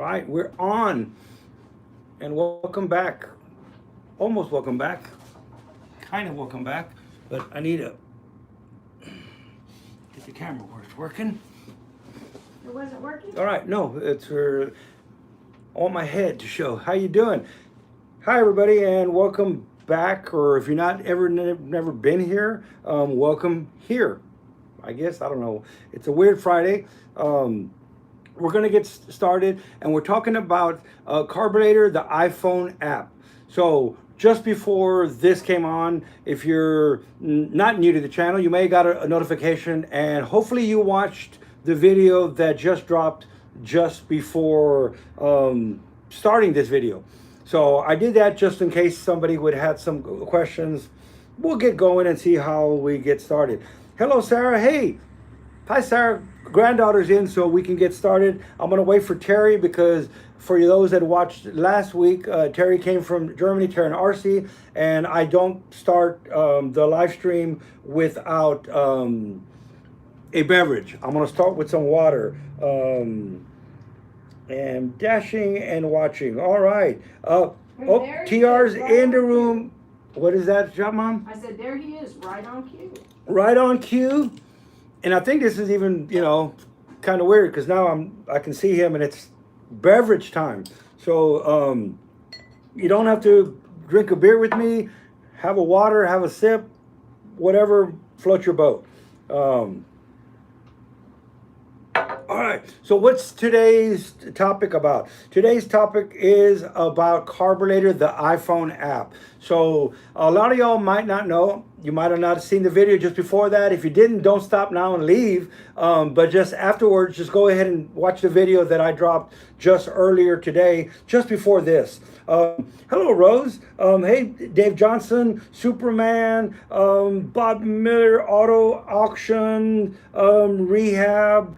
right, we're on. And welcome back. Almost welcome back. Kind of welcome back. But I need to get the camera where it's working. It wasn't working? All right, no, it's for on my head to show. How you doing? Hi, everybody, and welcome back. Or if you're not never been here, welcome here. I guess, I don't know. It's a weird Friday. We're going to get started, and we're talking about Carbulator, the iPhone app. So just before this came on, if you're not new to the channel, you may have got a notification, and hopefully you watched the video that just dropped just before starting this video. So I did that just in case somebody would have some questions. We'll get going and see how we get started. Hello, Sarah. Hey. Hi, Sarah. Granddaughter's in, so we can get started. I'm going to wait for Terry because for those that watched last week, Terry came from Germany, Terry and RC, and I don't start the live stream without a beverage. I'm going to start with some water. And dashing and watching. All right. TR's in the room. What is that, Mom? I said, there he is, right on cue. Right on cue. And I think this is even, kind of weird because now I can see him and it's beverage time. So you don't have to drink a beer with me. Have a water, have a sip, whatever floats your boat. All right, so what's today's topic about? Today's topic is about Carbulator, the iPhone app. So a lot of y'all might not know. You might have not seen the video just before that. If you didn't, don't stop now and leave. But just afterwards, just go ahead and watch the video that I dropped just earlier today, just before this. Hello, Rose. Hey, Dave Johnson, Superman, Bob Miller, Auto Auction, Rehab.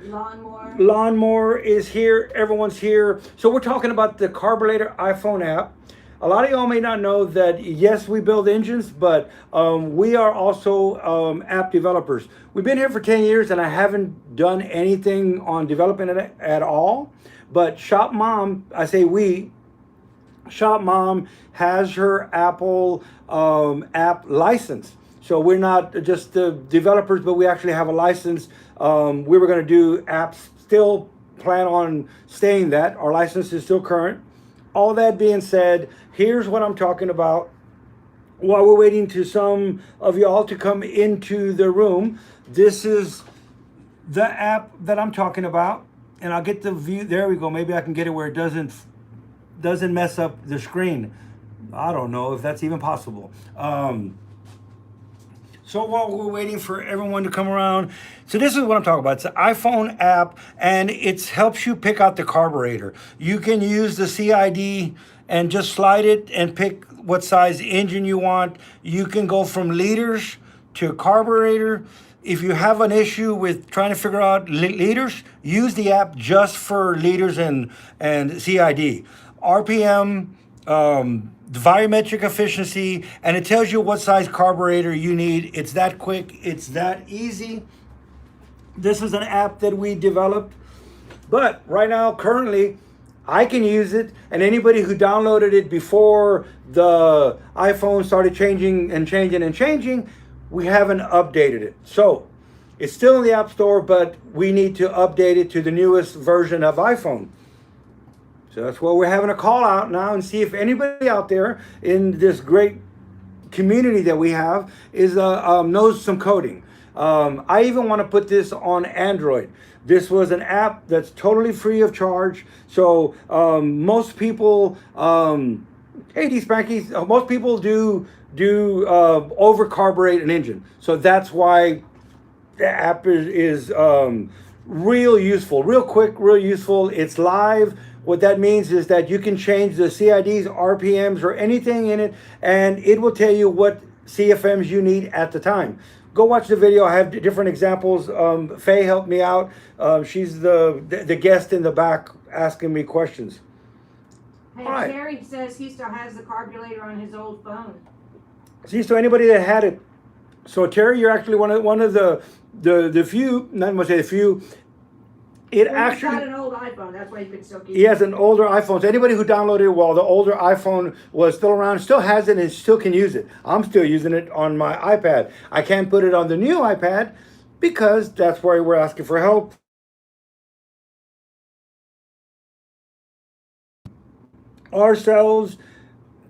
Lawnmower is here. Everyone's here. So we're talking about the Carbulator iPhone app. A lot of y'all may not know that, yes, we build engines, but we are also app developers. We've been here for 10 years, and I haven't done anything on developing it at all. But Shop Mom, I say we, Shop Mom has her Apple app license. So we're not just the developers, but we actually have a license. We were going to do apps, still plan on staying that. Our license is still current. All that being said, here's what I'm talking about. While we're waiting to some of y'all to come into the room, this is the app that I'm talking about. And I'll get the view. There we go. Maybe I can get it where it doesn't mess up the screen. I don't know if that's even possible. So while we're waiting for everyone to come around, so this is what I'm talking about. It's an iPhone app, and it helps you pick out the carburetor. You can use the CID and just slide it and pick what size engine you want. You can go from liters to carburetor. If you have an issue with trying to figure out liters, use the app just for liters and CID. RPM, volumetric efficiency, and it tells you what size carburetor you need. It's that quick. It's that easy. This is an app that we developed, but right now, currently, I can use it, and anybody who downloaded it before the iPhone started changing, we haven't updated it. So it's still in the App Store, but we need to update it to the newest version of iPhone. So that's why we're having a call out now and see if anybody out there in this great community that we have is knows some coding. I even want to put this on Android. This was an app that's totally free of charge. So most people, hey D Spanky, most people do over carburate an engine. So that's why the app is real useful, real quick, real useful. It's live. What that means is that you can change the CIDs, RPMs, or anything in it, and it will tell you what CFMs you need at the time. Go watch the video. I have different examples. Faye helped me out. She's the guest in the back asking me questions. Hey, right. Terry says he still has the Carbulator on his old phone. See, so anybody that had it. So Terry, you're actually one of the few, not much say the few, It Well, he's actually. got an old iPhone. That's why he could still keep He has an older iPhone. So anybody who downloaded it while the older iPhone was still around still has it and still can use it. I'm still using it on my iPad. I can't put it on the new iPad because that's where we're asking for help. Ourselves,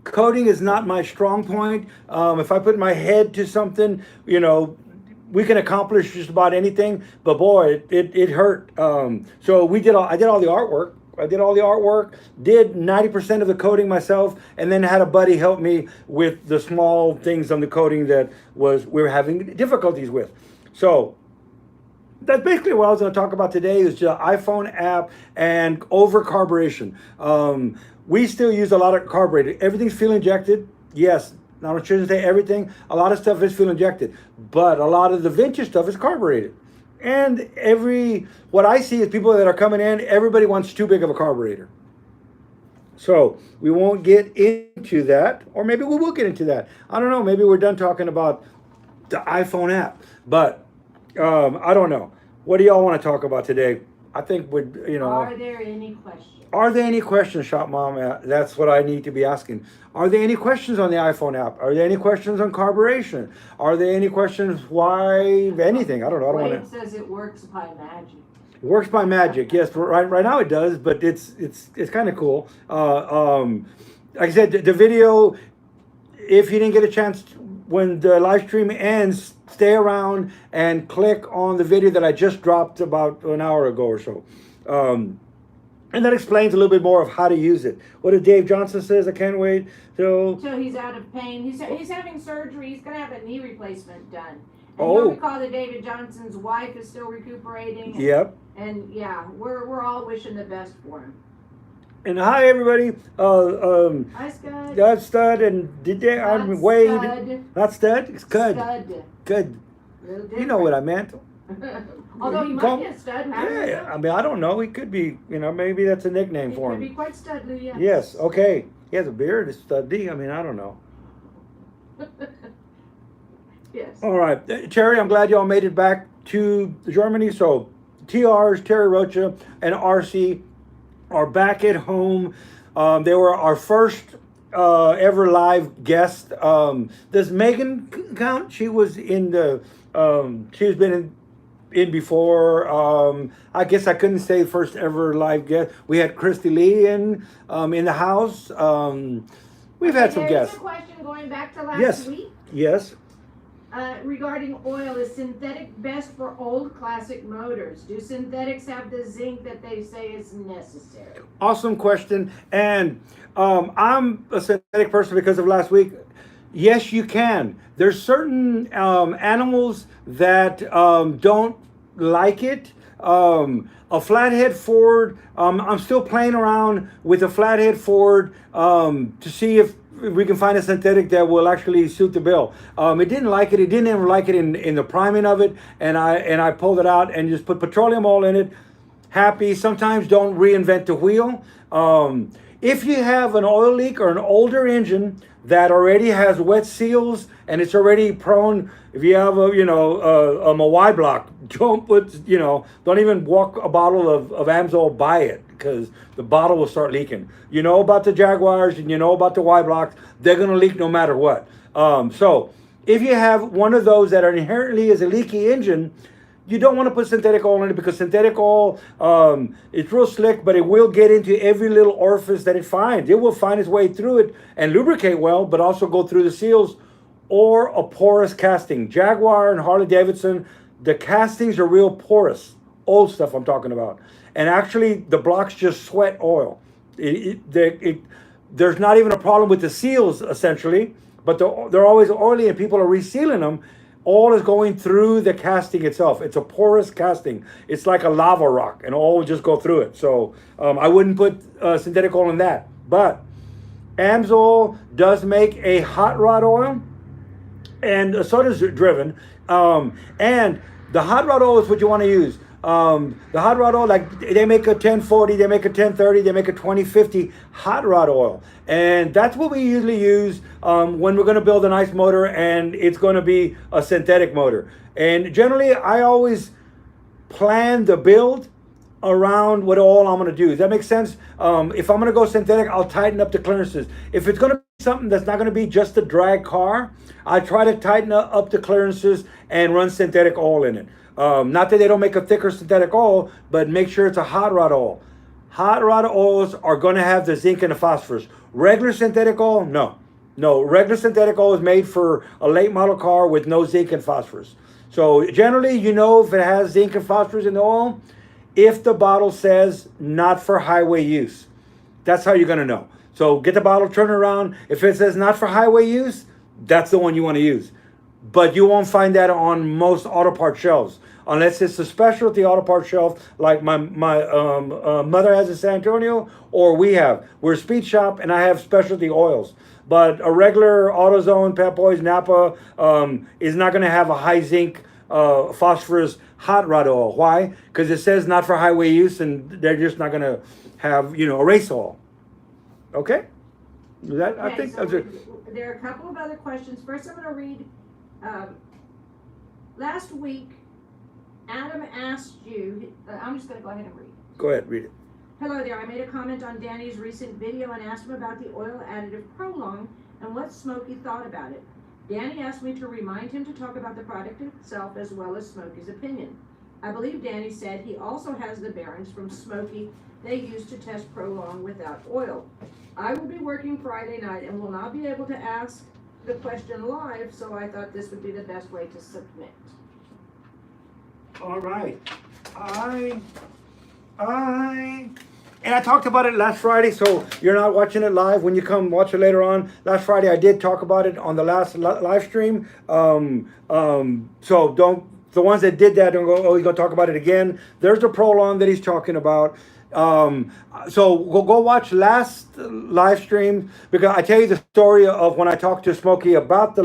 coding is not my strong point. If I put my head to something, we can accomplish just about anything. But boy, it hurt. So I did all the artwork. I did all the artwork, did 90% of the coding myself, and then had a buddy help me with the small things on the coding that we were having difficulties with. So that's basically what I was going to talk about today is the iPhone app and over carburation. We still use a lot of carburetor. Everything's fuel injected. Yes, now I shouldn't say everything. A lot of stuff is fuel injected, but a lot of the vintage stuff is carbureted. And what I see is people that are coming in, everybody wants too big of a carburetor. So we won't get into that, or maybe we will get into that. I don't know. Maybe we're done talking about the iPhone app, but I don't know. What do y'all want to talk about today? I think Are there any questions? Are there any questions, Shop Mom? That's what I need to be asking. Are there any questions on the iPhone app? Are there any questions on carburation? Are there any questions why anything? I don't know. I don't Wade want to. says it works by magic. It works by magic. Yes, right now it does, but it's kind of cool. Like I said, the video. If you didn't get a chance when the live stream ends, stay around and click on the video that I just dropped about an hour ago or so. And that explains a little bit more of how to use it. What did Dave Johnson says? I can't wait till he's out of pain. He's having surgery. He's gonna have a knee replacement done. And Oh. you'll recall that David Johnson's wife is still recuperating. Yep. And yeah, we're all wishing the best for him. And hi everybody. Hi, Scud. That's Stud and I'm Wade. Scud. Not Stud. It's Cud. Scud. Good. Little You know what I different. meant. Although he might be a stud. How do you Yeah. know? I mean, I don't know. He could be. Maybe that's a nickname He for could be him. quite studly, yes. Yes. Okay. He has a beard. It's Stud D. I mean, I don't know. Yes. All right, Terry, I'm glad y'all made it back to Germany. So, TRs, Terry Rocha, and RC are back at home. They were our first ever live guest. Does Megan count? She was in the. She's been in before. I guess I couldn't say first ever live guest. We had Christy Lee in the house. We've had some There's guests. a question going back to last Yes. week. Yes. Regarding oil, is synthetic best for old classic motors? Do synthetics have the zinc that they say is necessary? Awesome question. And I'm a synthetic person because of last week. Yes, you can. There's certain animals that don't like it. A flathead Ford, I'm still playing around with a flathead Ford to see if we can find a synthetic that will actually suit the bill. It didn't like it. It didn't even like it in the priming of it. And I pulled it out and just put petroleum oil in it. Happy. Sometimes don't reinvent the wheel. If you have an oil leak or an older engine that already has wet seals and it's already prone, if you have a Y block, don't even walk a bottle of Amsoil by it because the bottle will start leaking. You know about the Jaguars and you know about the Y blocks, they're gonna leak no matter what. So if you have one of those that are inherently is a leaky engine, you don't want to put synthetic oil in it because synthetic oil, it's real slick, but it will get into every little orifice that it finds. It will find its way through it and lubricate well, but also go through the seals or a porous casting. Jaguar and Harley Davidson, the castings are real porous. Old stuff I'm talking about. And actually, the blocks just sweat oil. There's not even a problem with the seals, essentially, but they're always oily and people are resealing them. Oil is going through the casting itself. It's a porous casting. It's like a lava rock, and oil will just go through it. So I wouldn't put synthetic oil in that. But Amsoil does make a hot rod oil, and so does Driven. And the hot rod oil is what you want to use. The hot rod oil, like they make a 1040, they make a 1030, they make a 2050 hot rod oil. And that's what we usually use when we're going to build a nice motor and it's going to be a synthetic motor. And generally, I always plan the build around what all I'm going to do. Does that make sense? If I'm going to go synthetic, I'll tighten up the clearances. If it's going to be something that's not going to be just a drag car, I try to tighten up the clearances and run synthetic oil in it. Not that they don't make a thicker synthetic oil, but make sure it's a hot rod oil. Hot rod oils are going to have the zinc and the phosphorus. Regular synthetic oil, no. No, regular synthetic oil is made for a late model car with no zinc and phosphorus. So generally, you know if it has zinc and phosphorus in the oil, if the bottle says not for highway use. That's how you're going to know. So get the bottle, turn it around. If it says not for highway use, that's the one you want to use. But you won't find that on most auto parts shelves unless it's a specialty auto parts shelf like my mother has in San Antonio, or we're a speed shop and I have specialty oils. But a regular AutoZone, Pep Boys, Napa is not going to have a high zinc phosphorus hot rod oil. Why? Because it says not for highway use, and they're just not going to have a race oil. Okay? I think so there are a couple of other questions. First, I'm going to read. Last week, Adam asked you. I'm just going to go ahead and read. Go ahead, read it. Hello there. I made a comment on Danny's recent video and asked him about the oil additive Prolong and what Smokey thought about it. Danny asked me to remind him to talk about the product itself as well as Smokey's opinion. I believe Danny said he also has the bearings from Smokey they used to test Prolong without oil. I will be working Friday night and will not be able to ask the question live, so I thought this would be the best way to submit. All right. And I talked about it last Friday, so you're not watching it live. When you come watch it later on, last Friday I did talk about it on the last live stream. So don't, the ones that did that don't go, oh, he's gonna talk about it again. There's the Prolong that he's talking about. So go watch last live stream, because I tell you the story of when I talked to Smokey about the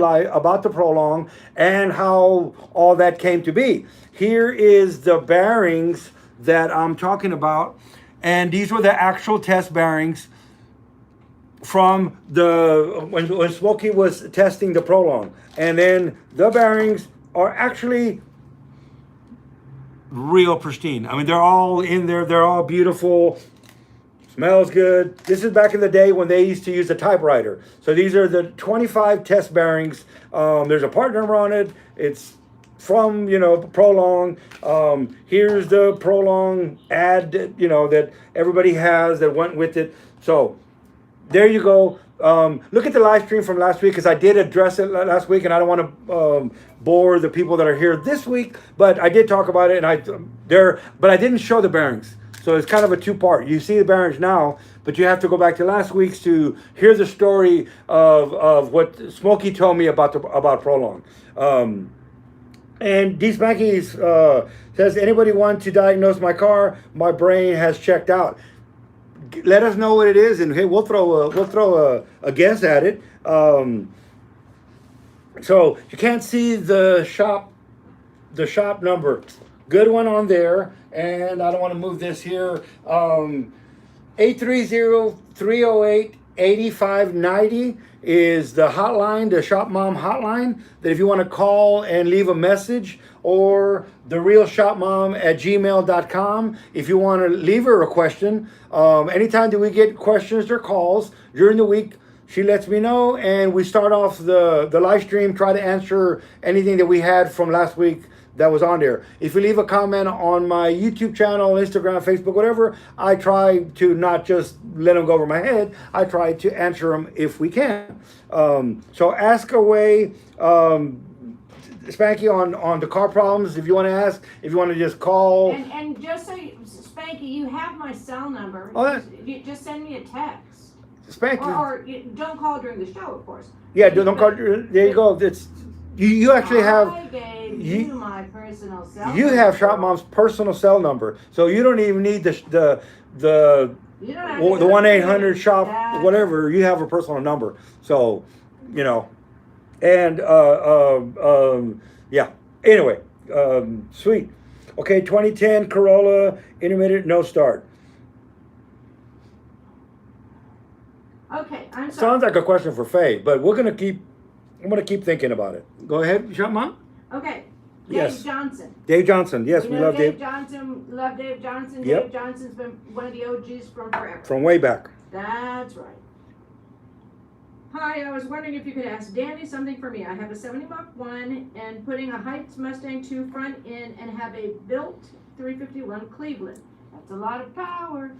Prolong and how all that came to be. Here is the bearings that I'm talking about, and these were the actual test bearings from when Smokey was testing the Prolong. And then the bearings are actually real pristine. I mean, they're all in there. They're all beautiful. Smells good. This is back in the day when they used to use a typewriter. So these are the 25 test bearings. There's a part number on it. It's from, Prolong. Here's the Prolong ad, that everybody has that went with it. So there you go. Look at the live stream from last week, because I did address it last week, and I don't want to bore the people that are here this week, but I did talk about it, but I didn't show the bearings. So it's kind of a two-part. You see the bearings now, but you have to go back to last week's to hear the story of what Smokey told me about Prolong. And D. Spanky's says, anybody want to diagnose my car? My brain has checked out. Let us know what it is, and hey, we'll throw a guess at it. So you can't see the shop number. Good one on there, and I don't want to move this here. 830-308-8590 is the hotline, the Shop Mom hotline, that if you want to call and leave a message, or therealshopmom@gmail.com if you want to leave her a question. Anytime that we get questions or calls during the week, she lets me know, and we start off the live stream, try to answer anything that we had from last week that was on there. If you leave a comment on my YouTube channel, Instagram, Facebook, whatever, I try to not just let them go over my head. I try to answer them if we can. So ask away, Spanky, on the car problems. If you want to ask, if you want to just call. And just so Spanky, you have my cell number. Oh, you just send me a text. Spanky. Or don't call during the show, of course. Yeah, don't call. There you go. It's you actually have. I gave you my personal cell number. You have Shop Mom's personal cell number, so you don't even need the 1-800 shop whatever. You have a personal number, so and yeah. Anyway, sweet. Okay, 2010 Corolla intermittent no start. Okay, I'm sorry. Sounds like a question for Faye, but I'm gonna keep thinking about it. Go ahead, Shop Mom. Okay, Yes. Dave Johnson. Dave Johnson. Yes, You we know love Dave. Johnson. Love Dave Johnson. Yep. Dave Johnson's been one of the OGs from forever. From way back. That's right. Hi, I was wondering if you could ask Danny something for me. I have a 70 Mach 1 and putting a Heights Mustang 2 front end and have a built 351 Cleveland. That's a lot of power.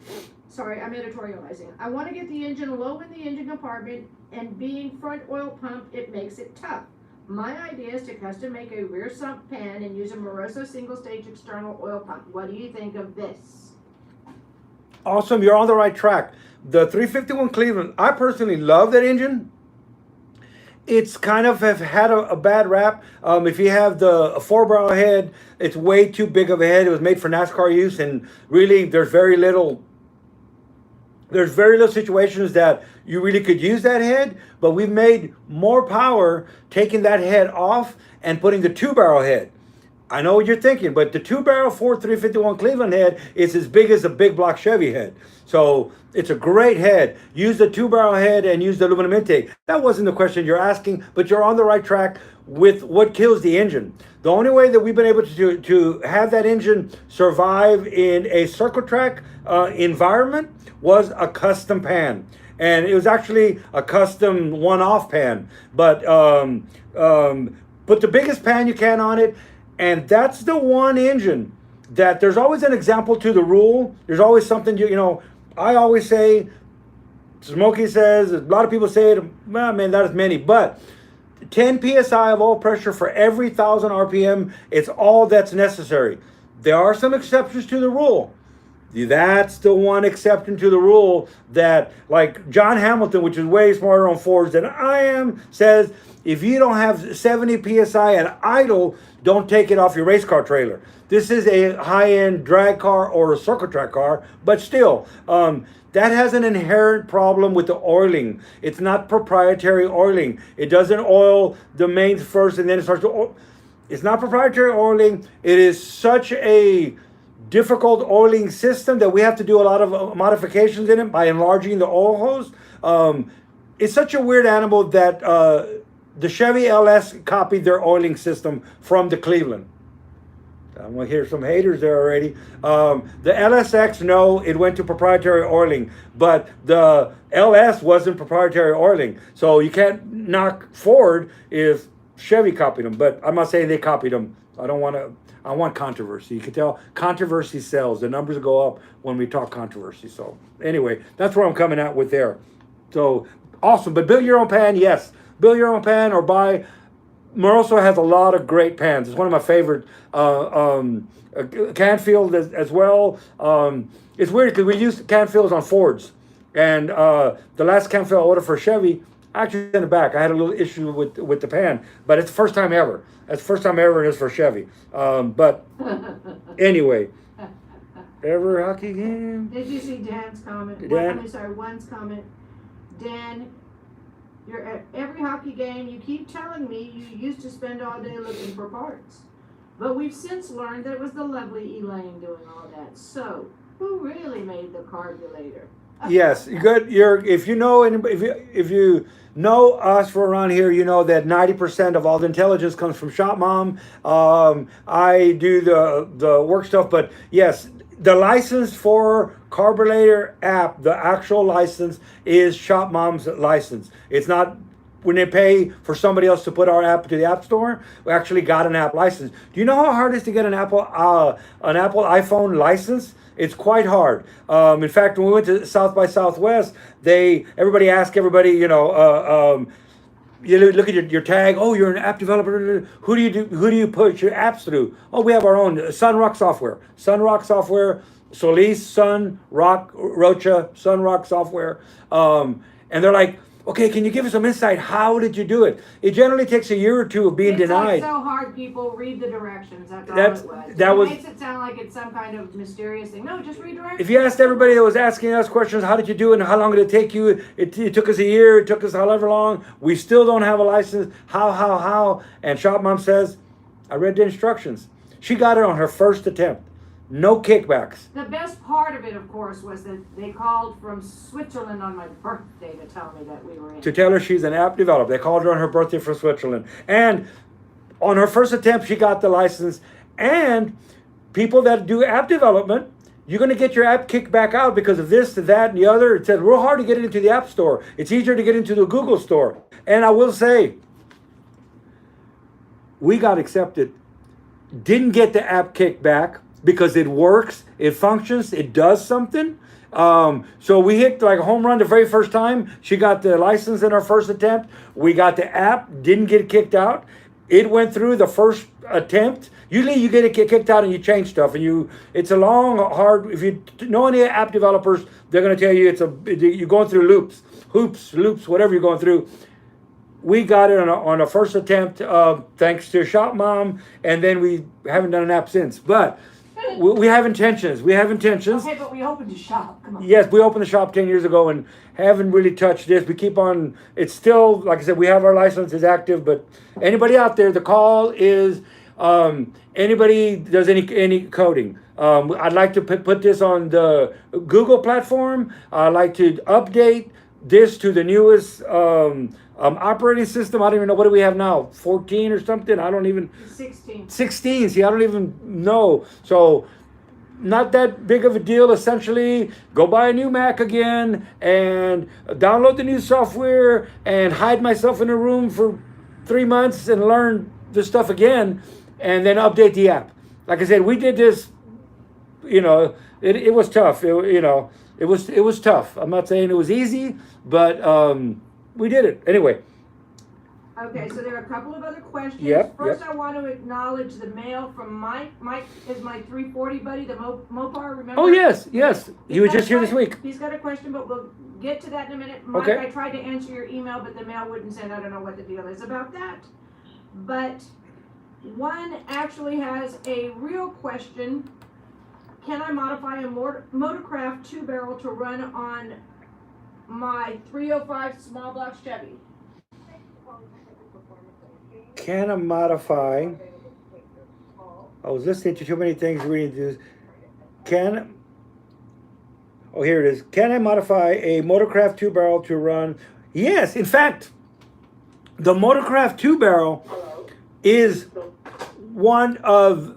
Sorry, I'm editorializing. I want to get the engine low in the engine compartment, and being front oil pump, it makes it tough. My idea is to custom make a rear sump pan and use a Moroso single stage external oil pump. What do you think of this? Awesome, you're on the right track. The 351 Cleveland, I personally love that engine. It's kind of have had a bad rap. If you have a 4-barrel head, it's way too big of a head. It was made for NASCAR use, and really there's very little situations that you really could use that head, but we've made more power taking that head off and putting the 2-barrel head. I know what you're thinking, but the 2-barrel Ford 351 Cleveland head is as big as a big block Chevy head. So it's a great head. Use the 2-barrel head and use the aluminum intake. That wasn't the question you're asking, but you're on the right track with what kills the engine. The only way that we've been able to have that engine survive in a circle track environment was a custom pan. And it was actually a custom one-off pan. But put the biggest pan you can on it. And that's the one engine that there's always an example to the rule. There's always something, I always say, Smokey says, a lot of people say it, well, man, not as many, but 10 PSI of oil pressure for every 1,000 RPM, it's all that's necessary. There are some exceptions to the rule. That's the one exception to the rule that, like John Hamilton, which is way smarter on Fords than I am, says, if you don't have 70 PSI at idle, don't take it off your race car trailer. This is a high-end drag car or a circle track car, but still, that has an inherent problem with the oiling. It's not proprietary oiling. It doesn't oil the mains first and then it starts to oil. It's not proprietary oiling. It is such a difficult oiling system that we have to do a lot of modifications in it by enlarging the oil hose. It's such a weird animal that the Chevy LS copied their oiling system from the Cleveland. I'm gonna hear some haters there already. The LSX, no, it went to proprietary oiling, but the LS wasn't proprietary oiling. So you can't knock Ford if Chevy copied them, but I'm not saying they copied them. I want controversy. You can tell controversy sells. The numbers go up when we talk controversy. So anyway, that's where I'm coming out with there. So awesome, but build your own pan, yes. Build your own pan or buy. Moroso has a lot of great pans. It's one of my favorite. Canfield as well. It's weird because we used Canfields on Fords. And the last Canfield I ordered for Chevy, I actually sent it back. I had a little issue with the pan, but it's the first time ever. That's the first time ever it is for Chevy. But anyway, ever hockey game? Did you see Dan's comment? One's comment. Dan, you're at every hockey game. You keep telling me you used to spend all day looking for parts, but we've since learned that it was the lovely Elaine doing all that. So, who really made the Carbulator? Yes, if you know us for around here, you know that 90% of all the intelligence comes from Shop Mom. I do the work stuff, but yes, the license for Carbulator app, the actual license is Shop Mom's license. It's not when they pay for somebody else to put our app to the App Store. We actually got an app license. Do you know how hard it is to get an Apple iPhone license? It's quite hard. In fact, when we went to South by Southwest, everybody asked everybody, you look at your tag. Oh, you're an app developer. Who do you put your apps through? Oh, we have our own Sunrock software. Sunrock software. Solis, Sun, Rock, Rocha, Sunrock software. And they're like, okay, can you give us some insight? How did you do it? It generally takes a year or two of being denied. It's so hard, people. Read the directions. That's all it was. It makes it sound like it's some kind of mysterious thing. No, just read directions. If you asked everybody that was asking us questions, how did you do it and how long did it take you? It took us a year. It took us however long. We still don't have a license. How? And Shop Mom says, I read the instructions. She got it on her first attempt. No kickbacks. The best part of it, of course, was that they called from Switzerland on my birthday to tell me that we were in. To tell her she's an app developer. They called her on her birthday from Switzerland. And On her first attempt, she got the license. And people that do app development, you're going to get your app kicked back out because of this, that, and the other. It's real hard to get it into the App Store. It's easier to get into the Google Store. And I will say, we got accepted. Didn't get the app kicked back because it works, it functions, it does something. So we hit like a home run the very first time. She got the license in our first attempt. We got the app, didn't get kicked out. It went through the first attempt. Usually you get it kicked out and you change stuff, and it's a long, hard. If you know any app developers, they're going to tell you you're going through loops, whatever you're going through. We got it on a first attempt, thanks to Shop Mom, and then we haven't done an app since. But we have intentions. Okay, but we opened a shop. Come on. Yes, we opened the shop 10 years ago and haven't really touched this. We keep on, it's still, like I said, we have our license is active, but anybody out there, the call is anybody does any coding. I'd like to put this on the Google platform. I'd like to update this to the newest operating system. I don't even know, what do we have now? 14 or something? I don't even. 16. 16. See, I don't even know. So not that big of a deal. Essentially, go buy a new Mac again and download the new software and hide myself in a room for 3 months and learn the stuff again, and then update the app. Like I said, we did this. It was tough. It was tough. I'm not saying it was easy, but we did it anyway. Okay, so there are a couple of other questions. First, I want to acknowledge the mail from Mike. Mike is my 340 buddy, the Mopar, remember? Oh, yes. He was just here this week. He's got a question, but we'll get to that in a minute. Mike, okay. I tried to answer your email, but the mail wouldn't send. I don't know what the deal is about that. But one actually has a real question. Can I modify a Motorcraft 2-barrel to run on my 305 small block Chevy? Can I modify? I was listening to too many things reading this. Here it is. Can I modify a Motorcraft 2-barrel to run? Yes, in fact, the Motorcraft 2-barrel is one of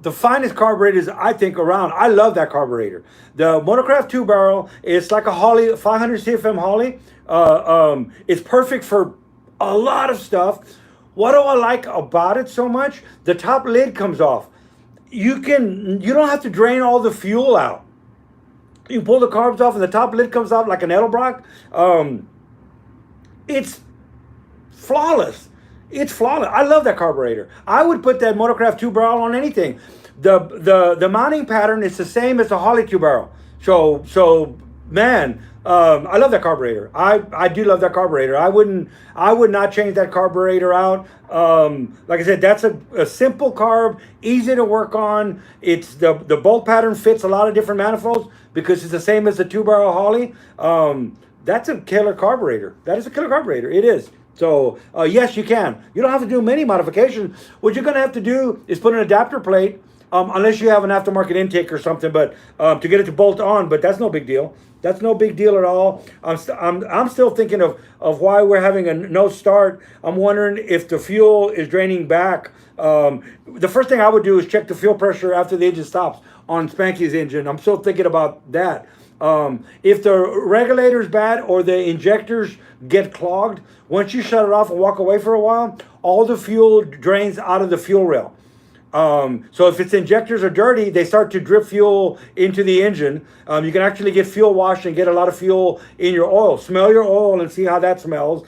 the finest carburetors I think around. I love that carburetor. The Motorcraft 2-barrel is like a Holley, 500 CFM Holley. It's perfect for a lot of stuff. What do I like about it so much? The top lid comes off. You don't have to drain all the fuel out. You pull the carbs off and the top lid comes off like an Edelbrock. It's flawless. It's flawless. I love that carburetor. I would put that Motorcraft 2-barrel on anything. The mounting pattern is the same as the Holley 2-barrel. So man, I love that carburetor. I do love that carburetor. I would not change that carburetor out. Like I said, that's a simple carb, easy to work on. It's the bolt pattern fits a lot of different manifolds because it's the same as the 2-barrel Holley. That's a killer carburetor. That is a killer carburetor. It is. So yes, you can. You don't have to do many modifications. What you're going to have to do is put an adapter plate, unless you have an aftermarket intake or something, but to get it to bolt on. But that's no big deal. That's no big deal at all. I'm still thinking of why we're having a no start. I'm wondering if the fuel is draining back. The first thing I would do is check the fuel pressure after the engine stops on Spanky's engine. I'm still thinking about that. If the regulator's bad or the injectors get clogged, once you shut it off and walk away for a while, all the fuel drains out of the fuel rail. So if its injectors are dirty, they start to drip fuel into the engine. You can actually get fuel wash and get a lot of fuel in your oil. Smell your oil and see how that smells.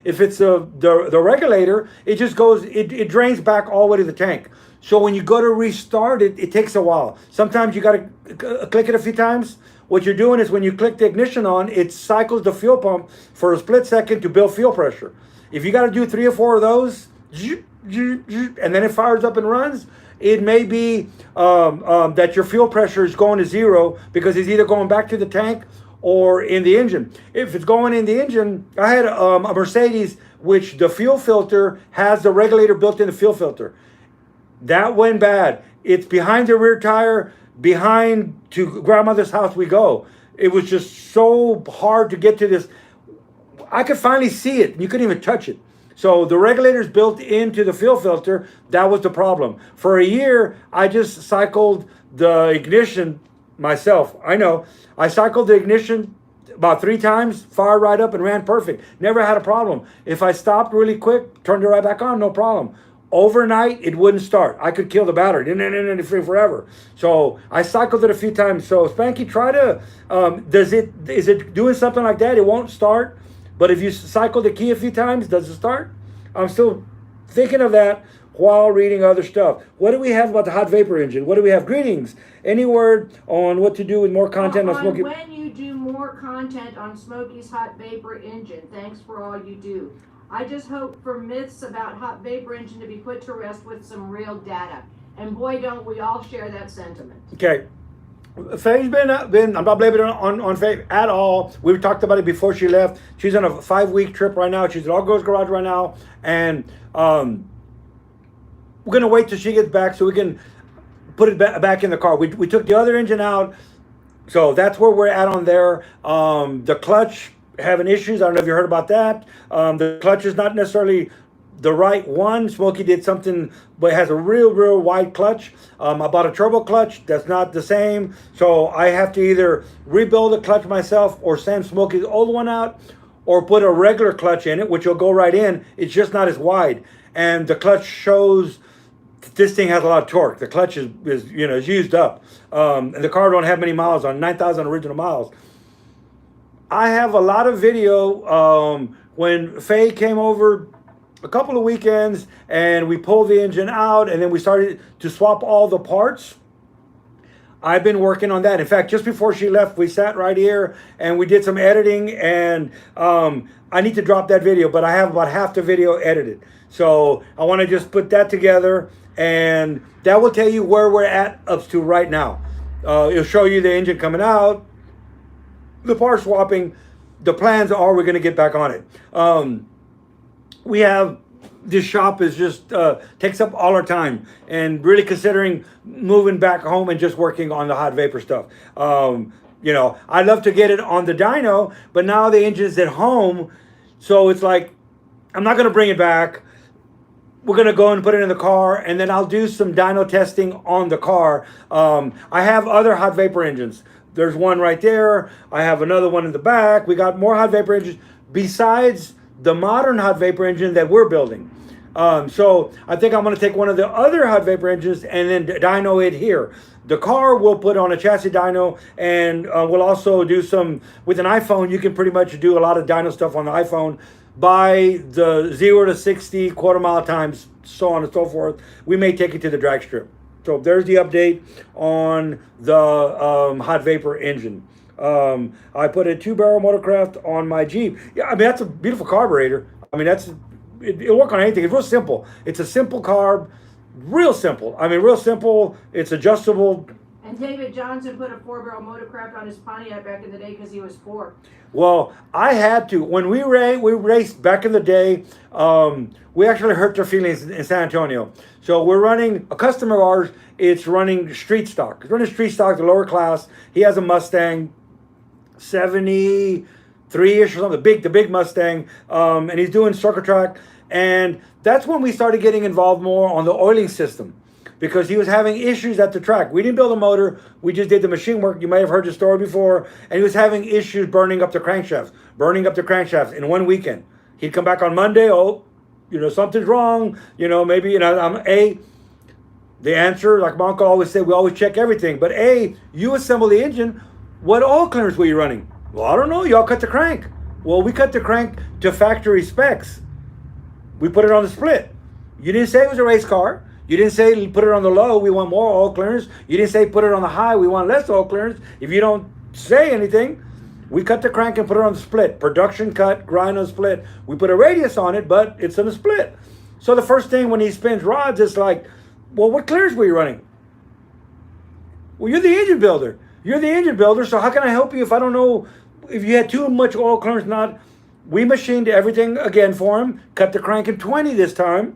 If it's the regulator, it just goes, it drains back all the way to the tank. So when you go to restart it, it takes a while. Sometimes you got to click it a few times. What you're doing is when you click the ignition on, it cycles the fuel pump for a split second to build fuel pressure. If you got to do 3 or 4 of those, and then it fires up and runs, it may be that your fuel pressure is going to 0 because it's either going back to the tank or in the engine. If it's going in the engine, I had a Mercedes which the fuel filter has the regulator built in the fuel filter. That went bad. It's behind the rear tire, behind to grandmother's house we go. It was just so hard to get to this. I could finally see it. You couldn't even touch it. So the regulator's built into the fuel filter. That was the problem. For a year, I just cycled the ignition myself. I know. I cycled the ignition about 3 times, fired right up and ran perfect. Never had a problem. If I stopped really quick, turned it right back on, no problem. Overnight, it wouldn't start. I could kill the battery forever. So I cycled it a few times. So Spanky, try to, is it doing something like that? It won't start. But if you cycle the key a few times, does it start? I'm still thinking of that while reading other stuff. What do we have about the hot vapor engine? What do we have? Greetings. Any word on what to do with more content on Smokey? When you do more content on Smokey's hot vapor engine, thanks for all you do. I just hope for myths about hot vapor engine to be put to rest with some real data. And boy, don't we all share that sentiment. Okay. Faye's been, I'm not blaming it on Faye at all. We've talked about it before she left. She's on a 5-week trip right now. She's at All Girls Garage right now. And we're going to wait till she gets back so we can put it back in the car. We took the other engine out. So that's where we're at on there. The clutch having issues. I don't know if you heard about that. The clutch is not necessarily the right one. Smokey did something, but it has a real wide clutch. I bought a turbo clutch that's not the same, so I have to either rebuild the clutch myself or send Smokey's old one out, or put a regular clutch in it, which will go right in. It's just not as wide, and the clutch shows this thing has a lot of torque. The clutch is used up, and the car don't have many miles on 9,000 original miles. I have a lot of video when Faye came over a couple of weekends and we pulled the engine out and then we started to swap all the parts. I've been working on that. In fact, just before she left, we sat right here and we did some editing, and I need to drop that video, but I have about half the video edited. So I want to just put that together, and that will tell you where we're at up to right now. It'll show you the engine coming out, the part swapping. The plans are we're going to get back on it. We have, this shop is just takes up all our time, and really considering moving back home and just working on the hot vapor stuff. I'd love to get it on the dyno, but now the engine's at home, so it's like I'm not going to bring it back. We're going to go and put it in the car, and then I'll do some dyno testing on the car. I have other hot vapor engines. There's one right there. I have another one in the back. We got more hot vapor engines besides the modern hot vapor engine that we're building. So I think I'm going to take one of the other hot vapor engines and then dyno it here. The car we'll put on a chassis dyno, and we'll also do some, with an iPhone, you can pretty much do a lot of dyno stuff on the iPhone by the 0 to 60 quarter-mile times, so on and so forth. We may take it to the drag strip. So there's the update on the hot vapor engine. I put a 2-barrel Motorcraft on my Jeep. Yeah, I mean, that's a beautiful carburetor. I mean, it'll work on anything. It's real simple. It's a simple carb, real simple. I mean, real simple. It's adjustable. And David Johnson put a 4-barrel Motorcraft on his Pontiac back in the day because he was poor. Well, I had to. When we raced back in the day, we actually hurt their feelings in San Antonio. So we're running, a customer of ours, it's running street stock. It's running street stock, the lower class. He has a Mustang, 73-ish or something, the big Mustang, and he's doing circle track. And that's when we started getting involved more on the oiling system, because he was having issues at the track. We didn't build a motor, we just did the machine work. You may have heard the story before. And he was having issues burning up the crankshafts in one weekend. He'd come back on Monday, something's wrong, the answer, like my uncle always said, we always check everything. But you assemble the engine, what oil clearance were you running? Well, I don't know, y'all cut the crank. Well, we cut the crank to factory specs. We put it on the split. You didn't say it was a race car. You didn't say put it on the low, we want more oil clearance. You didn't say put it on the high, we want less oil clearance. If you don't say anything, we cut the crank and put it on the split. Production cut, grind on the split. We put a radius on it, but it's on a split. So the first thing when he spins rods, it's like, well, what clearance were you running? Well, you're the engine builder. So how can I help you if I don't know if you had too much oil clearance? Not. We machined everything again for him, cut the crank in 20 this time,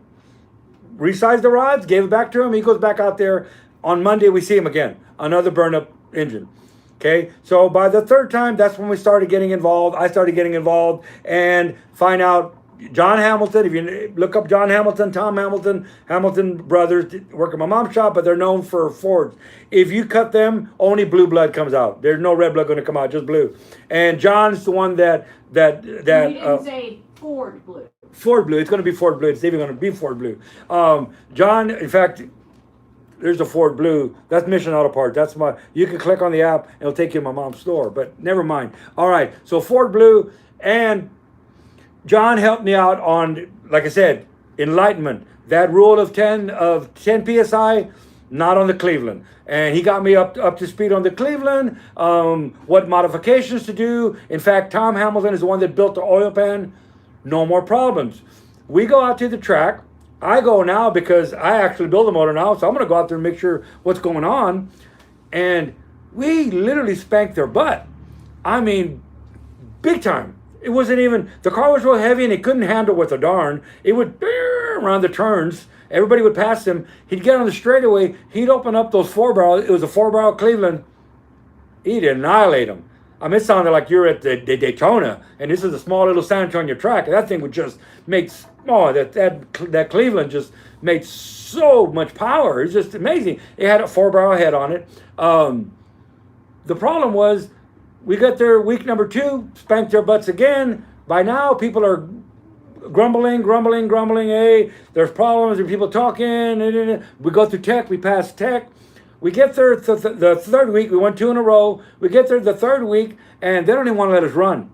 resized the rods, gave it back to him. He goes back out there. On Monday, we see him again, another burn-up engine. Okay, so by the third time, that's when we started getting involved. I started getting involved and find out, John Hamilton, if you look up John Hamilton, Tom Hamilton, Hamilton brothers work at my mom's shop, but they're known for Fords. If you cut them, only blue blood comes out. There's no red blood going to come out, just blue. And John's the one that You didn't say Ford blue. Ford blue. It's going to be Ford blue. It's even going to be Ford blue. John, in fact, there's a Ford blue. That's Mission Auto Parts. That's my. You can click on the app and it'll take you to my mom's store. But never mind. All right. So Ford blue, and John helped me out on, like I said, enlightenment. That rule of 10 psi, not on the Cleveland. And he got me up to speed on the Cleveland. What modifications to do. In fact, Tom Hamilton is the one that built the oil pan. No more problems. We go out to the track. I go now because I actually build the motor now, so I'm going to go out there and make sure what's going on. And we literally spanked their butt. I mean, big time. It wasn't even, the car was real heavy and it couldn't handle with a darn. It would around the turns. Everybody would pass him. He'd get on the straightaway. He'd open up those 4-barrel. It was a 4-barrel Cleveland. He'd annihilate them. I mean, it sounded like you're at the Daytona, and this is a small little San Antonio track. That thing would just make, that Cleveland just made so much power. It's just amazing. It had a 4-barrel head on it. The problem was, we got there week number 2, spanked their butts again. By now, people are grumbling. Hey, there's problems and people talking. We go through tech. We pass tech. We get there the third week. We won 2 in a row. We get there the third week, and they don't even want to let us run.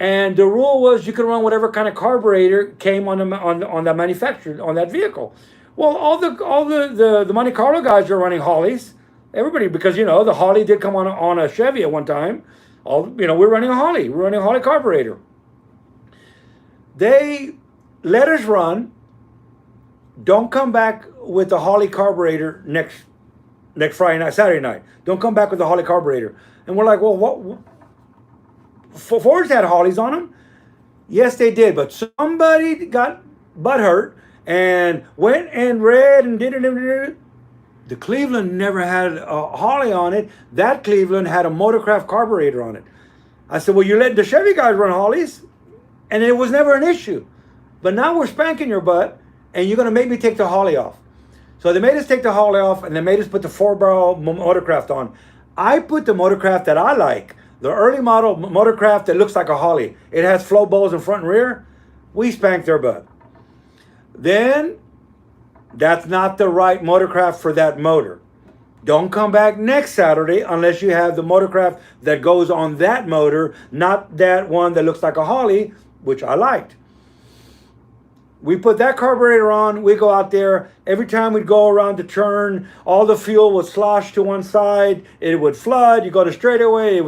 And the rule was you could run whatever kind of carburetor came on the manufacturer on that vehicle. Well, all the Monte Carlo guys are running Hollies. Everybody, because the Holly did come on a Chevy at one time. We're running a Holly. We're running a Holly carburetor. They let us run. Don't come back with the Holly carburetor next Saturday night. Don't come back with the Holly carburetor. And we're like, well, what? Fords had Hollies on them. Yes, they did, but somebody got butt hurt and went and read and did it. The Cleveland never had a Holly on it. That Cleveland had a Motorcraft carburetor on it. I said, well, you let the Chevy guys run Hollies, and it was never an issue. But now we're spanking your butt, and you're going to make me take the Holly off. So they made us take the Holly off, and they made us put the 4-barrel Motorcraft on. I put the Motorcraft that I like, the early model Motorcraft that looks like a Holly. It has float bowls in front and rear. We spanked their butt. Then, that's not the right Motorcraft for that motor. Don't come back next Saturday unless you have the Motorcraft that goes on that motor, not that one that looks like a Holly, which I liked. We put that carburetor on, we go out there. Every time we'd go around the turn, all the fuel would slosh to one side, it would flood. You go to straightaway,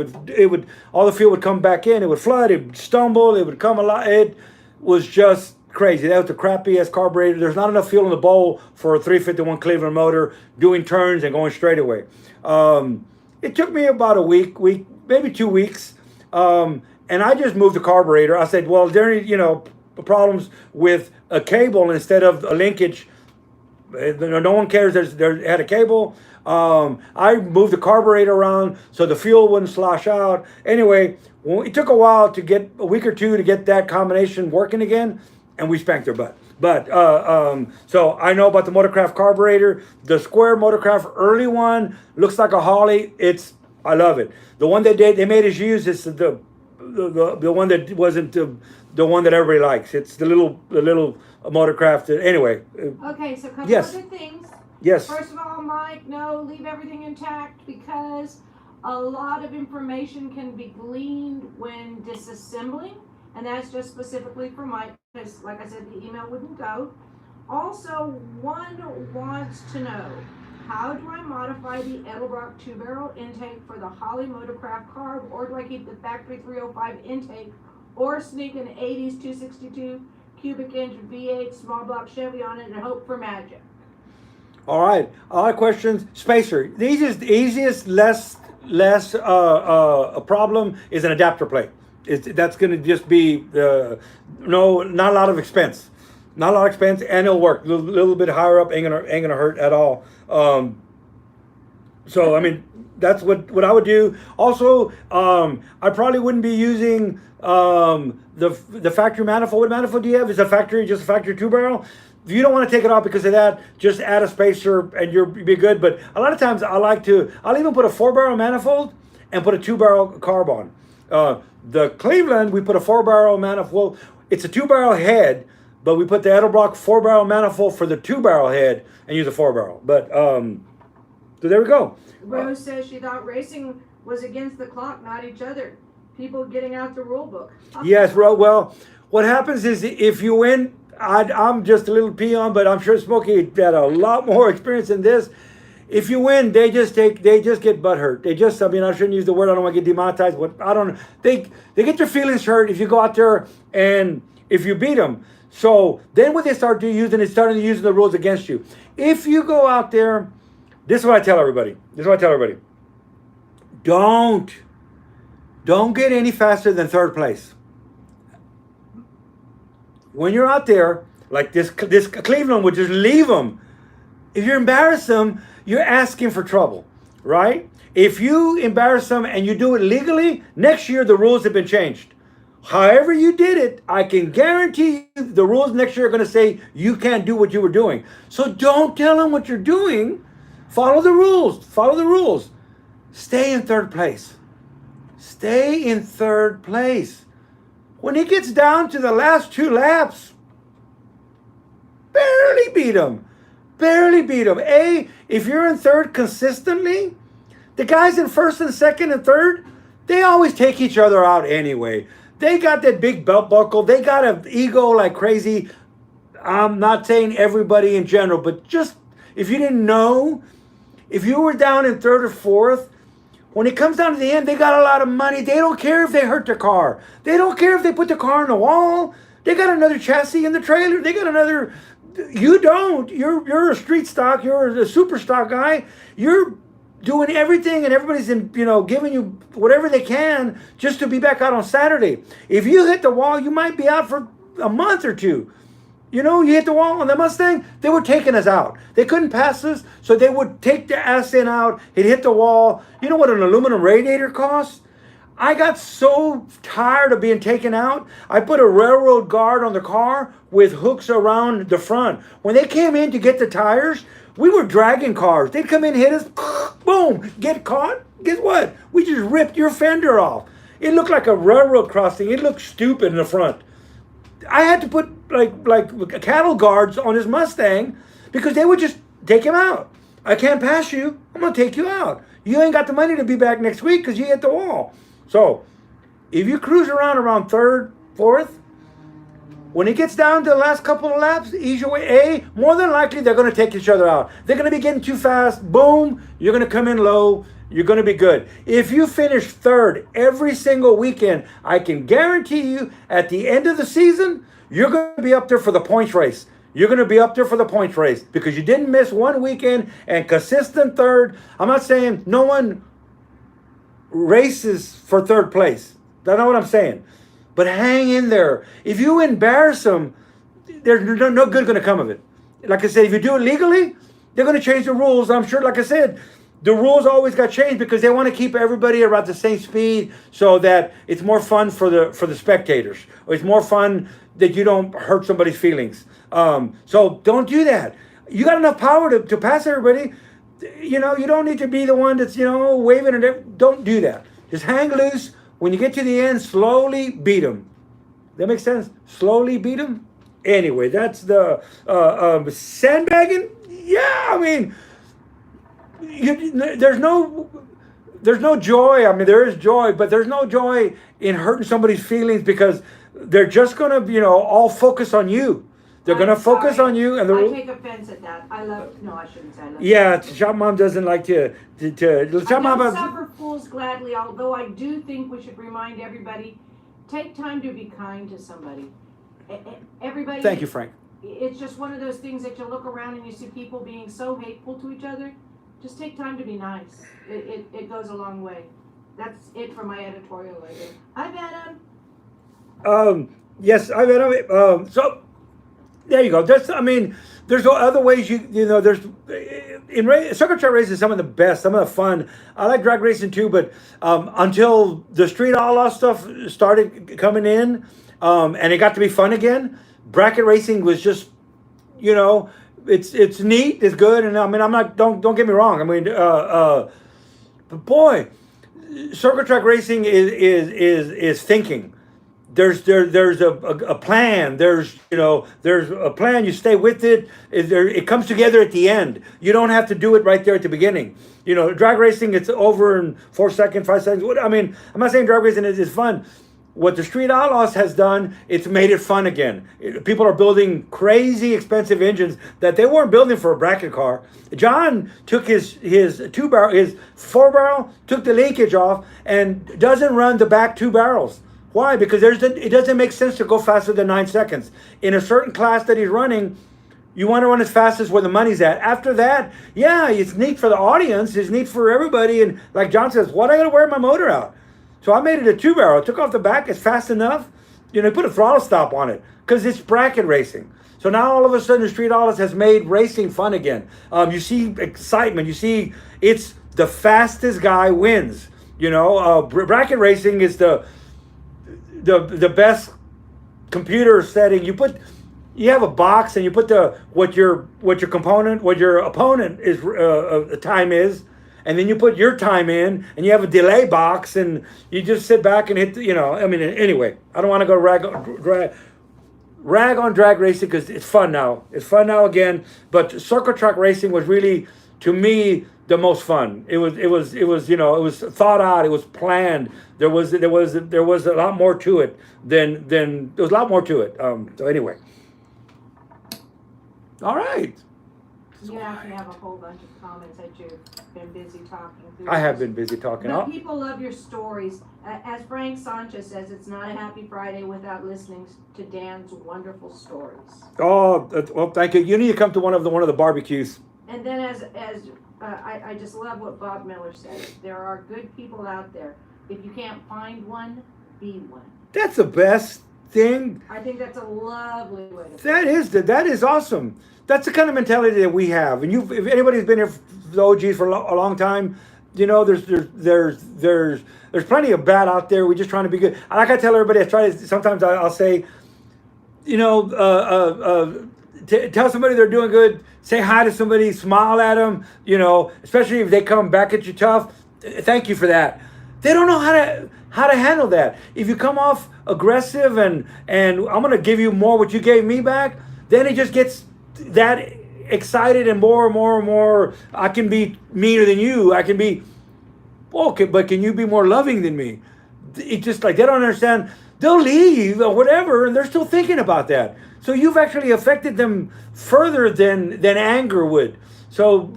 all the fuel would come back in, it would flood, it would stumble, it would come alive. It was just crazy. That was the crappiest carburetor. There's not enough fuel in the bowl for a 351 Cleveland motor doing turns and going straightaway. It took me about a week, maybe 2 weeks. And I just moved the carburetor. I said, well, there are, problems with a cable instead of a linkage. No one cares there had a cable. I moved the carburetor around so the fuel wouldn't slosh out. Anyway, it took a while to get a week or 2 to get that combination working again, and we spanked their butt. But so I know about the Motorcraft carburetor. The square Motorcraft early one looks like a Holly. I love it. The one they made us use is the one that wasn't the one that everybody likes. It's the little Motorcraft. Anyway. Okay, so a couple yes. other things. Yes. First of all, Mike, no, leave everything intact because a lot of information can be gleaned when disassembling, and that's just specifically for Mike because, like I said, the email wouldn't go. Also, one wants to know, how do I modify the Edelbrock 2-barrel intake for the Holly Motorcraft carb, or do I keep the factory 305 intake, or sneak an 80s 262 cubic inch V8 small block Chevy on it and hope for magic? All right. All questions. Spacer. The easiest, less a problem is an adapter plate. That's going to just be not a lot of expense. Not a lot of expense, and it'll work. A little bit higher up ain't gonna hurt at all. So I mean, that's what I would do. Also, I probably wouldn't be using the factory manifold. What manifold do you have? Is just a factory 2 barrel? If you don't want to take it off because of that, just add a spacer and you'll be good. But a lot of times I'll even put a 4 barrel manifold and put a 2 barrel carb on. The Cleveland, we put a 4 barrel manifold. It's a 2 barrel head, but we put the Edelbrock 4 barrel manifold for the 2 barrel head and use a 4 barrel. But so there we go. Rose says she thought racing was against the clock, not each other. People getting out the rule book. Yes, well, what happens is if you win, I'm just a little peon, but I'm sure Smokey had a lot more experience in this. If you win, they just get butthurt. I shouldn't use the word. I don't want to get demonetized. I don't know. They get their feelings hurt if you go out there and if you beat them. So then what they start using the rules against you. If you go out there, this is what I tell everybody. Don't get any faster than third place. When you're out there, like this Cleveland would just leave them. If you embarrass them, you're asking for trouble, right? If you embarrass them and you do it legally, next year the rules have been changed. However you did it, I can guarantee you the rules next year are going to say you can't do what you were doing. So don't tell them what you're doing. Follow the rules. Stay in third place. When he gets down to the last 2 laps, barely beat him. If you're in third consistently, the guys in first and second and third, they always take each other out anyway. They got that big belt buckle. They got an ego like crazy. I'm not saying everybody in general, but just if you didn't know, if you were down in third or fourth, when it comes down to the end, they got a lot of money. They don't care if they hurt their car. They don't care if they put the car on the wall. They got another chassis in the trailer. They got another. You don't. You're a street stock. You're a super stock guy. You're doing everything, and everybody's giving you whatever they can just to be back out on Saturday. If you hit the wall, you might be out for a month or two. You hit the wall on the Mustang, they were taking us out. They couldn't pass us, so they would take the ass in out. It hit the wall. You know what an aluminum radiator costs? I got so tired of being taken out, I put a railroad guard on the car with hooks around the front. When they came in to get the tires, we were dragging cars. They'd come in, hit us, boom, get caught. Guess what? We just ripped your fender off. It looked like a railroad crossing. It looked stupid in the front. I had to put like cattle guards on his Mustang because they would just take him out. I can't pass you. I'm going to take you out. You ain't got the money to be back next week because you hit the wall. So if you cruise around third, fourth, when it gets down to the last couple of laps, ease your way. More than likely they're going to take each other out. They're going to be getting too fast. Boom. You're going to come in low. You're going to be good. If you finish third every single weekend, I can guarantee you at the end of the season, you're going to be up there for the points race. Because you didn't miss one weekend and consistent third. I'm not saying no one races for third place. That's not what I'm saying. But hang in there. If you embarrass them, there's no good going to come of it. Like I said, if you do it legally, they're going to change the rules. I'm sure, like I said, the rules always got changed because they want to keep everybody around the same speed so that it's more fun for the spectators. Or it's more fun that you don't hurt somebody's feelings. So don't do that. You got enough power to pass everybody. You don't need to be the one that's, waving and don't do that. Just hang loose. When you get to the end, slowly beat them. That makes sense? Slowly beat them? Anyway, that's the sandbagging. Yeah, I mean, there's no joy. I mean, there is joy, but there's no joy in hurting somebody's feelings because they're just going to, all focus on you. They're going to focus on you. And I take offense at that. I shouldn't say I love Yeah, Shop Mom doesn't like to I don't suffer fools gladly, although I do think we should remind everybody, take time to be kind to somebody. Everybody. Thank you, Frank. It's just one of those things that you look around and you see people being so hateful to each other. Just take time to be nice. It goes a long way. That's it for my editorial later. Hi, Venom. Yes, I Venom. So There you go. There's other ways there's circuit track racing is some of the best, some of the fun. I like drag racing too, but until the street outlaw stuff started coming in, and it got to be fun again, bracket racing was just, you know, it's neat, it's good, and I mean, I'm not, don't get me wrong. I mean, but boy, circuit track racing is thinking. There's a plan. There's a plan. You stay with it. It comes together at the end. You don't have to do it right there at the beginning. Drag racing, it's over in 4 seconds, 5 seconds. I mean, I'm not saying drag racing is fun. What the Street Outlaws has done, it's made it fun again. People are building crazy expensive engines that they weren't building for a bracket car. John took his 4-barrel, took the linkage off, and doesn't run the back 2 barrels. Why? Because it doesn't make sense to go faster than 9 seconds. In a certain class that he's running, you want to run as fast as where the money's at. After that, yeah, it's neat for the audience. It's neat for everybody. And like John says, what, I got to wear my motor out? So I made it a 2-barrel. Took off the back. It's fast enough. Put a throttle stop on it because it's bracket racing. So now all of a sudden the Street Outlaws has made racing fun again. You see excitement. You see it's the fastest guy wins. Bracket racing is the best computer setting. You have a box and you put what your opponent is time is, and then you put your time in, and you have a delay box, and you just sit back and hit. Anyway, I don't want to go rag on drag racing because it's fun now. It's fun now again. But circuit track racing was really, to me, the most fun. It was thought out. It was planned. There was a lot more to it than there was a lot more to it. So anyway, all right. You actually have a whole bunch of comments that you've been busy talking through. I have been busy talking. But people love your stories. As Frank Sanchez says, it's not a happy Friday without listening to Dan's wonderful stories. Oh, well, thank you. You need to come to one of the barbecues. And then I just love what Bob Miller says. There are good people out there. If you can't find one, be one. That's the best thing. I think that's a lovely way to put it. That is awesome. That's the kind of mentality that we have. And if anybody's been here, the OGs, for a long time, there's plenty of bad out there. We're just trying to be good. Like I tell everybody, sometimes I'll say, tell somebody they're doing good. Say hi to somebody, smile at them, especially if they come back at you tough. Thank you for that. They don't know how to handle that. If you come off aggressive and I'm going to give you more what you gave me back, then it just gets that excited and more and more and more. I can be meaner than you. I can be, okay, but can you be more loving than me? It's just like they don't understand. They'll leave or whatever, and they're still thinking about that. So you've actually affected them further than anger would. So,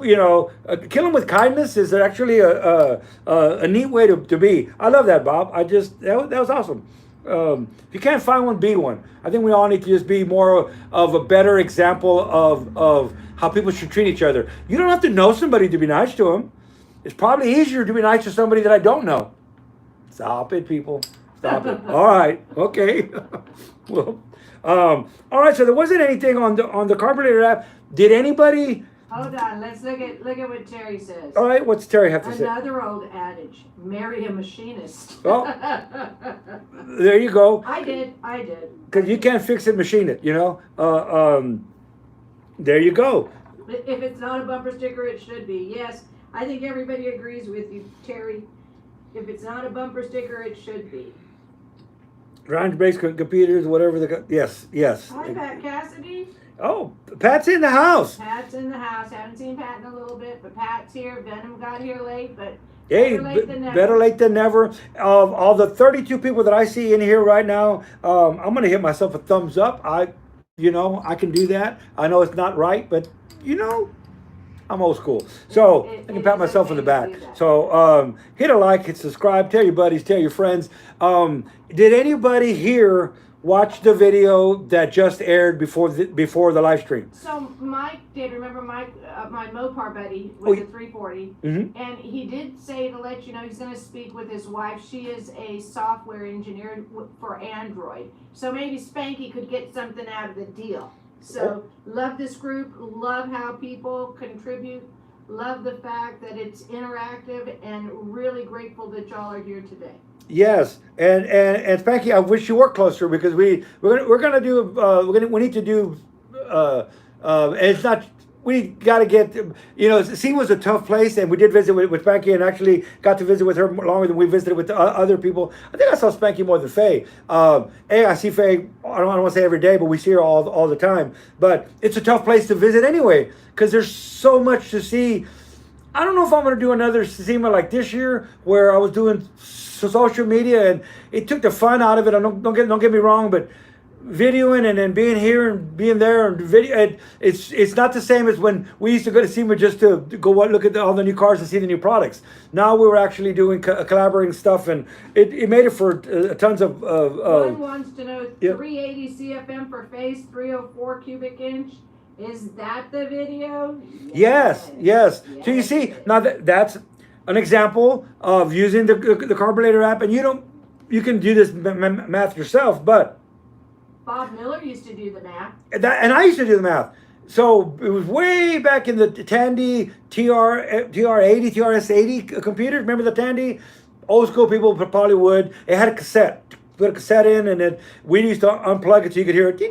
kill them with kindness is actually a neat way to be. I love that, Bob. That was awesome. If you can't find one, be one. I think we all need to just be more of a better example of how people should treat each other. You don't have to know somebody to be nice to them. It's probably easier to be nice to somebody that I don't know. Stop it, people. Stop it. All right. Okay. Well, all right. So there wasn't anything on the Carbulator app. Did anybody? Hold on. Let's look at what Terry says. All right. What's Terry have to say? Another old adage: marry a machinist. Oh, there you go. I did. Because you can't fix it, machine it. There you go. If it's not a bumper sticker, it should be. Yes, I think everybody agrees with you, Terry. If it's not a bumper sticker, it should be. Range-based computers, whatever yes. Hi, Pat Cassidy. Oh, Pat's in the house. Pat's in the house. Haven't seen Pat in a little bit, but Pat's here. Venom got here late, but hey, better late than never. Of all the 32 people that I see in here right now, I'm gonna hit myself a thumbs up. I can do that. I know it's not right, but I'm old school, so I can pat myself on the back. So hit a like, hit subscribe, tell your buddies, tell your friends. Did anybody here watch the video that just aired before the live stream? So Mike did. Remember Mike, my Mopar buddy with the 340, and he did say to let you know he's going to speak with his wife. She is a software engineer for Android, so maybe Spanky could get something out of the deal. So love this group, love how people contribute, love the fact that it's interactive, and really grateful that y'all are here today. Yes, and Spanky, I wish you were closer because we're gonna do we need to do and it's not we got to get C was a tough place and we did visit with Spanky and actually got to visit with her longer than we visited with other people. I think I saw Spanky more than Faye. I see Faye. I don't want to say every day, but we see her all the time. But it's a tough place to visit anyway because there's so much to see. I don't know if I'm going to do another SEMA like this year where I was doing social media and it took the fun out of it. Don't get me wrong, but videoing and then being here and being there and video, it's not the same as when we used to go to SEMA just to go look at all the new cars and see the new products. Now we were actually doing collaborating stuff and it made it for tons of. One wants to know, yep. 380 CFM for face, 304 cubic inch. Is that the video? Yes. So you see, now that's an example of using the Carbulator app, and you can do this math yourself, but Bob Miller used to do the math. And I used to do the math. So it was way back in the Tandy TR80, TRS80 computers. Remember the Tandy? Old school people probably would. It had a cassette. Put a cassette in, and then we used to unplug it so you could hear it,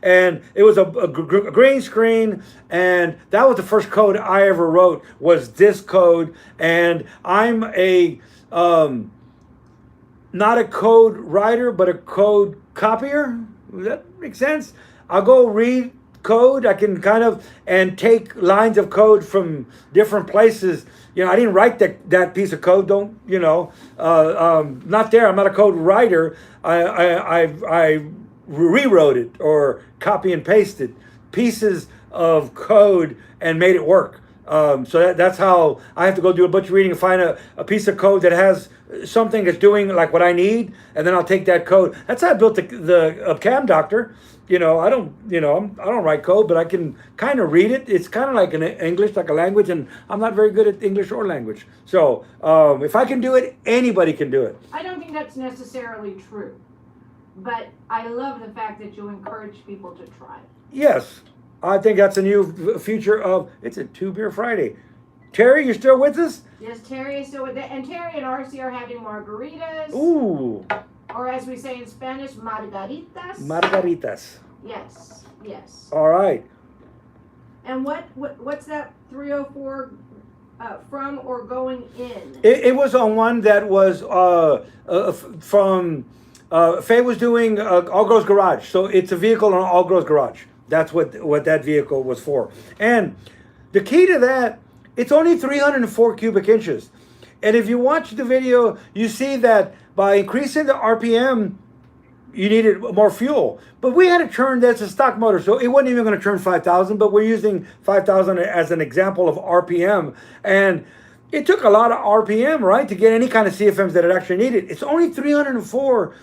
and it was a green screen, and that was the first code I ever wrote, was this code, and I'm a not a code writer, but a code copier. Does that make sense? I'll go read code. I can kind of and take lines of code from different places. I didn't write that piece of code. Not there. I'm not a code writer. I rewrote it or copy and pasted pieces of code and made it work. So that's how I have to go do a bunch of reading and find a piece of code that has something that's doing like what I need, and then I'll take that code. That's how I built the Cam Doctor. I don't write code, but I can kind of read it. It's kind of like an English, like a language, and I'm not very good at English or language. So if I can do it, anybody can do it. I don't think that's necessarily true, but I love the fact that you encourage people to try. Yes, I think that's a new feature of, it's a 2-Beer Friday. Terry, you're still with us? Yes, Terry is still with it. And Terry and RC are having margaritas. Ooh. Or as we say in Spanish, margaritas. Margaritas. Yes. All right. And what's that 304 from or going in? It was on one that was from, Faye was doing All Girls Garage. So it's a vehicle on All Girls Garage. That's what that vehicle was for. And the key to that, it's only 304 cubic inches. And if you watch the video, you see that by increasing the RPM, you needed more fuel. But we had to turn, that's a stock motor, so it wasn't even going to turn 5,000, but we're using 5,000 as an example of RPM. And it took a lot of RPM, right, to get any kind of CFMs that it actually needed. It's only 304,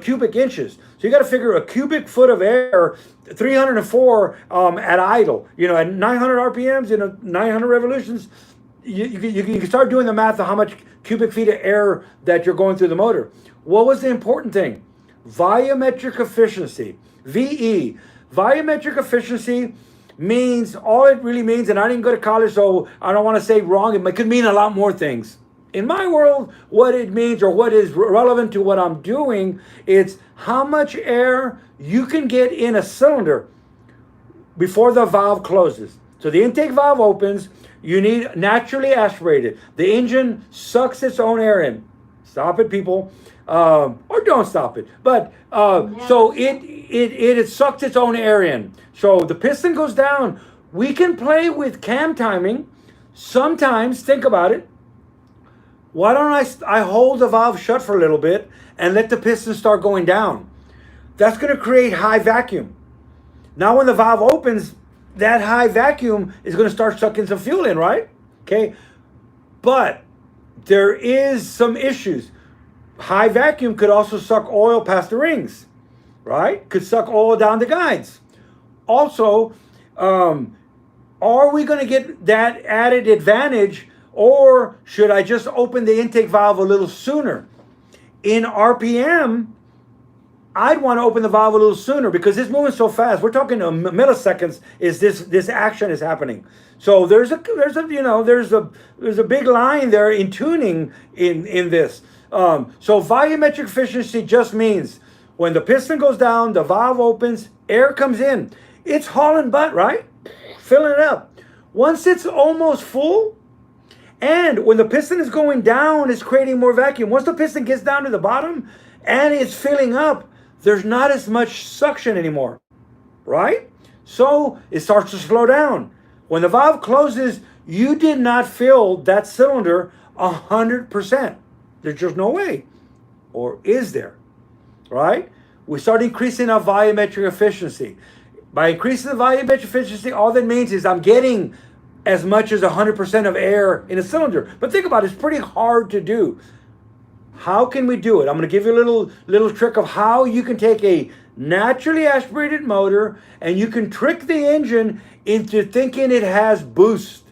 cubic inches. So you got to figure a cubic foot of air, 304 at idle. At 900 RPMs, 900 revolutions, you can start doing the math of how much cubic feet of air that you're going through the motor. What was the important thing? Volumetric efficiency, VE. Volumetric efficiency means, all it really means, and I didn't go to college, so I don't want to say wrong, it could mean a lot more things. In my world, what it means, or what is relevant to what I'm doing, it's how much air you can get in a cylinder before the valve closes. So the intake valve opens, you need naturally aspirated. The engine sucks its own air in. Stop it, people. Or don't stop it. But so it sucks its own air in. So the piston goes down. We can play with cam timing. Sometimes, think about it. Why don't I hold the valve shut for a little bit and let the piston start going down? That's going to create high vacuum. Now when the valve opens, that high vacuum is going to start sucking some fuel in, right? Okay. But there is some issues. High vacuum could also suck oil past the rings, right? Could suck oil down the guides. Also, are we going to get that added advantage, or should I just open the intake valve a little sooner? In RPM, I'd want to open the valve a little sooner because it's moving so fast. We're talking milliseconds. Is this action is happening? So there's a big line there in tuning in this. So volumetric efficiency just means when the piston goes down, the valve opens, air comes in. It's hauling butt, right? Filling it up. Once it's almost full, and when the piston is going down, it's creating more vacuum. Once the piston gets down to the bottom and it's filling up, there's not as much suction anymore, right? So it starts to slow down. When the valve closes, you did not fill that cylinder 100%. There's just no way. Or is there? Right? We start increasing our volumetric efficiency. By increasing the volumetric efficiency, all that means is I'm getting as much as 100% of air in a cylinder. But think about it, it's pretty hard to do. How can we do it? I'm going to give you a little trick of how you can take a naturally aspirated motor and you can trick the engine into thinking it has boost.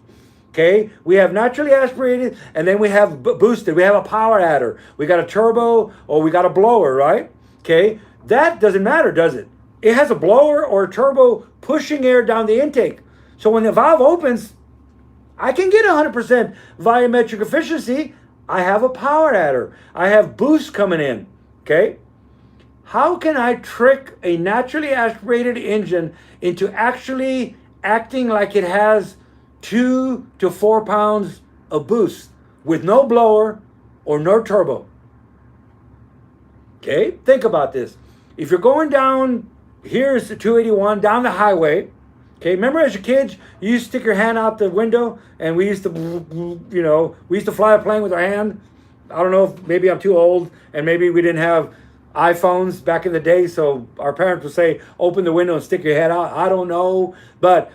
Okay, we have naturally aspirated and then we have boosted. We have a power adder. We got a turbo or we got a blower, right? Okay, that doesn't matter, does it? It has a blower or a turbo pushing air down the intake. So when the valve opens, I can get 100% volumetric efficiency. I have a power adder. I have boost coming in, okay? How can I trick a naturally aspirated engine into actually acting like it has 2 to 4 pounds of boost with no blower or no turbo? Okay, think about this. If you're going down, here's the 281, down the highway. Okay, remember as your kids, you used to stick your hand out the window and we used to fly a plane with our hand. I don't know if maybe I'm too old and maybe we didn't have iPhones back in the day, so our parents would say, open the window and stick your head out. I don't know, but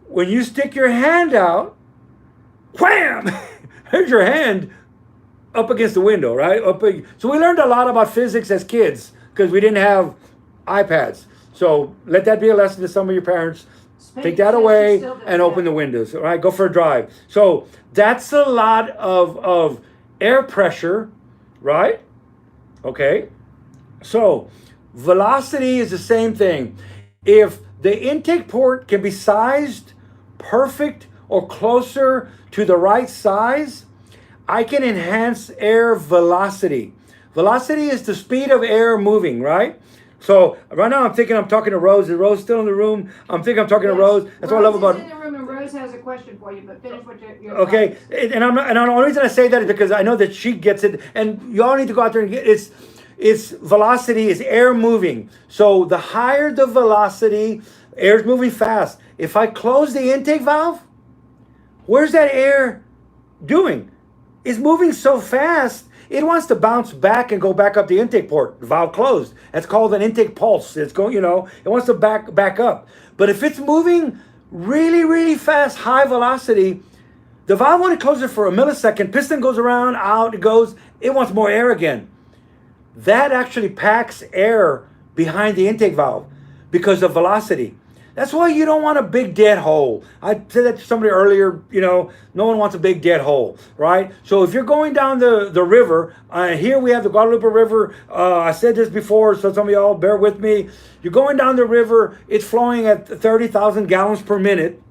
when you stick your hand out, wham, there's your hand up against the window, right? So we learned a lot about physics as kids because we didn't have iPads. So let that be a lesson to some of your parents. Take that away and open the windows, all right? Go for a drive. So that's a lot of air pressure, right? Okay. So velocity is the same thing. If the intake port can be sized perfect or closer to the right size, I can enhance air velocity. Velocity is the speed of air moving, right? So right now I'm thinking I'm talking to Rose. Is Rose still in the room? I'm thinking I'm talking to Rose. That's what I love about Rose is in the room and Rose has a question for you, but finish what you're okay. And the only reason I say that is because I know that she gets it, and you all need to go out there and get it. It's velocity is air moving. So the higher the velocity, air's moving fast. If I close the intake valve, where's that air doing? It's moving so fast, it wants to bounce back and go back up the intake port, valve closed. That's called an intake pulse. It's going, it wants to back up. But if it's moving really, really fast, high velocity, the valve only closes for a millisecond, piston goes around, out, it goes, it wants more air again. That actually packs air behind the intake valve because of velocity. That's why you don't want a big dead hole. I said that to somebody earlier, no one wants a big dead hole, right? So if you're going down the river, here we have the Guadalupe River. I said this before, so some of y'all bear with me. You're going down the river, it's flowing at 30,000 gallons per minute.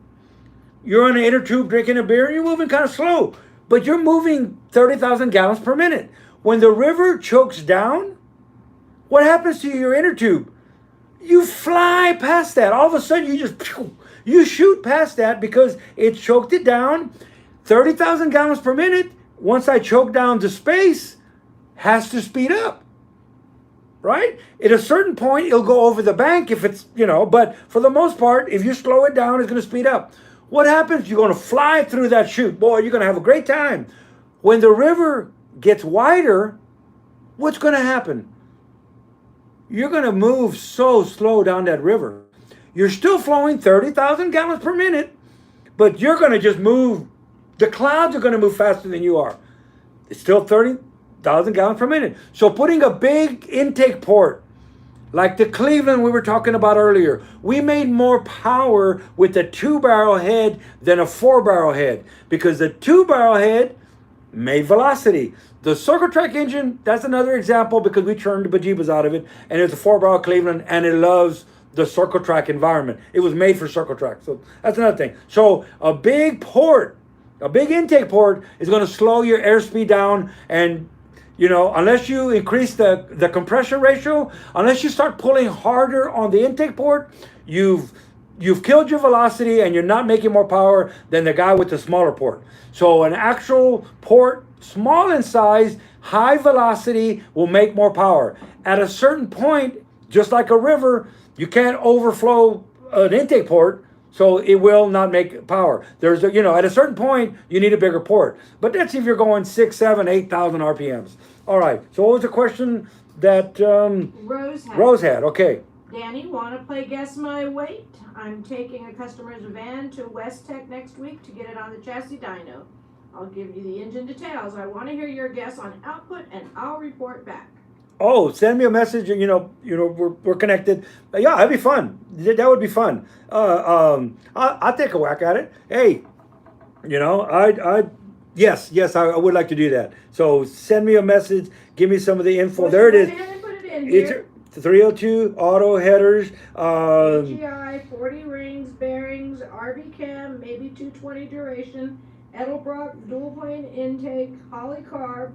You're on an inner tube drinking a beer, and you're moving kind of slow, but you're moving 30,000 gallons per minute. When the river chokes down, what happens to your inner tube? You fly past that. All of a sudden, you shoot past that because it choked it down. 30,000 gallons per minute, once I choke down the space, has to speed up, right? At a certain point, it'll go over the bank if it's, but for the most part, if you slow it down, it's going to speed up. What happens? You're going to fly through that chute. Boy, you're going to have a great time. When the river gets wider, what's going to happen? You're going to move so slow down that river. You're still flowing 30,000 gallons per minute, but you're going to just move. The clouds are going to move faster than you are. It's still 30,000 gallons per minute. So putting a big intake port, like the Cleveland we were talking about earlier, we made more power with the 2-barrel head than a 4-barrel head, because the 2-barrel head made velocity. The Circle Track engine, that's another example because we turned the bejeebas out of it, and it's a 4-barrel Cleveland, and it loves the Circle Track environment. It was made for Circle Track, so that's another thing. So a big port, a big intake port is going to slow your airspeed down, and unless you increase the compression ratio, unless you start pulling harder on the intake port, you've killed your velocity and you're not making more power than the guy with the smaller port. So an actual port, small in size, high velocity, will make more power. At a certain point, just like a river, you can't overflow an intake port, so it will not make power. There's at a certain point, you need a bigger port. But that's if you're going 6, 7, 8,000 RPMs. All right, so what was the question that Rose had? Okay. Danny, want to play Guess My Weight? I'm taking a customer's van to West Tech next week to get it on the chassis dyno. I'll give you the engine details. I want to hear your guess on output, and I'll report back. Oh, send me a message. We're connected. Yeah, that'd be fun. That would be fun. I'll take a whack at it. Hey, yes, I would like to do that. So send me a message. Give me some of the info. There it is. Put it in here. It's 302 auto headers. HEI, 40 rings, bearings, RV cam, maybe 220 duration, Edelbrock, dual plane intake, Holly carb,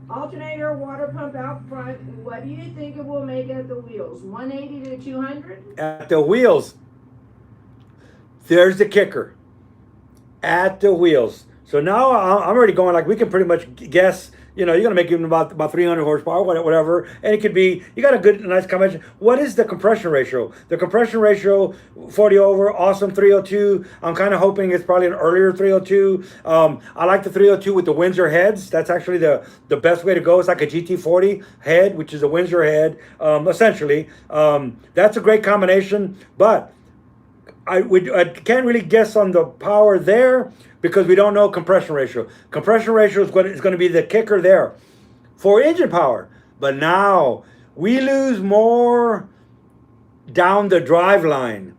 alternator, water pump out front. What do you think it will make at the wheels? 180 to 200? At the wheels. There's the kicker. At the wheels. So now I'm already going, like, we can pretty much guess, you're going to make even about 300 horsepower, whatever. And it could be, you got a nice combination. What is the compression ratio? The compression ratio, 40 over, awesome, 302. I'm kind of hoping it's probably an earlier 302. I like the 302 with the Windsor heads. That's actually the best way to go. It's like a GT40 head, which is a Windsor head, essentially. That's a great combination, but I can't really guess on the power there because we don't know compression ratio. Compression ratio is going to be the kicker there for engine power. But now we lose more down the drive line,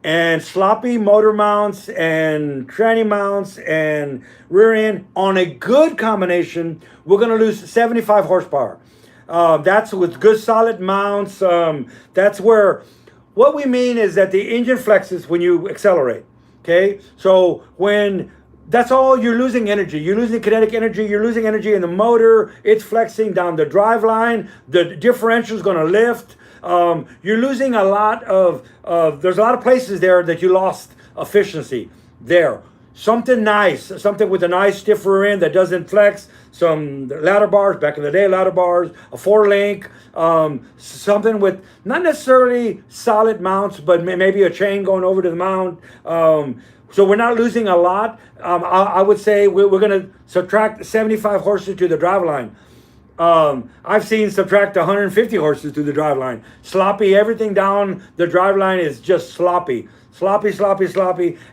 and sloppy motor mounts and tranny mounts and rear end on a good combination. We're going to lose 75 horsepower. That's with good solid mounts. That's where. What we mean is that the engine flexes when you accelerate, okay? So that's all, you're losing energy. You're losing kinetic energy. You're losing energy in the motor. It's flexing down the drive line. The differential is going to lift. You're losing a lot there's a lot of places there that you lost efficiency there. Something nice, something with a nice stiff rear end that doesn't flex, some ladder bars, back in the day, ladder bars, a 4-link, something with not necessarily solid mounts, but maybe a chain going over to the mount. So we're not losing a lot. I would say we're going to subtract 75 horses to the driveline. I've seen subtract 150 horses to the driveline. Sloppy, everything down the driveline is just sloppy. Sloppy,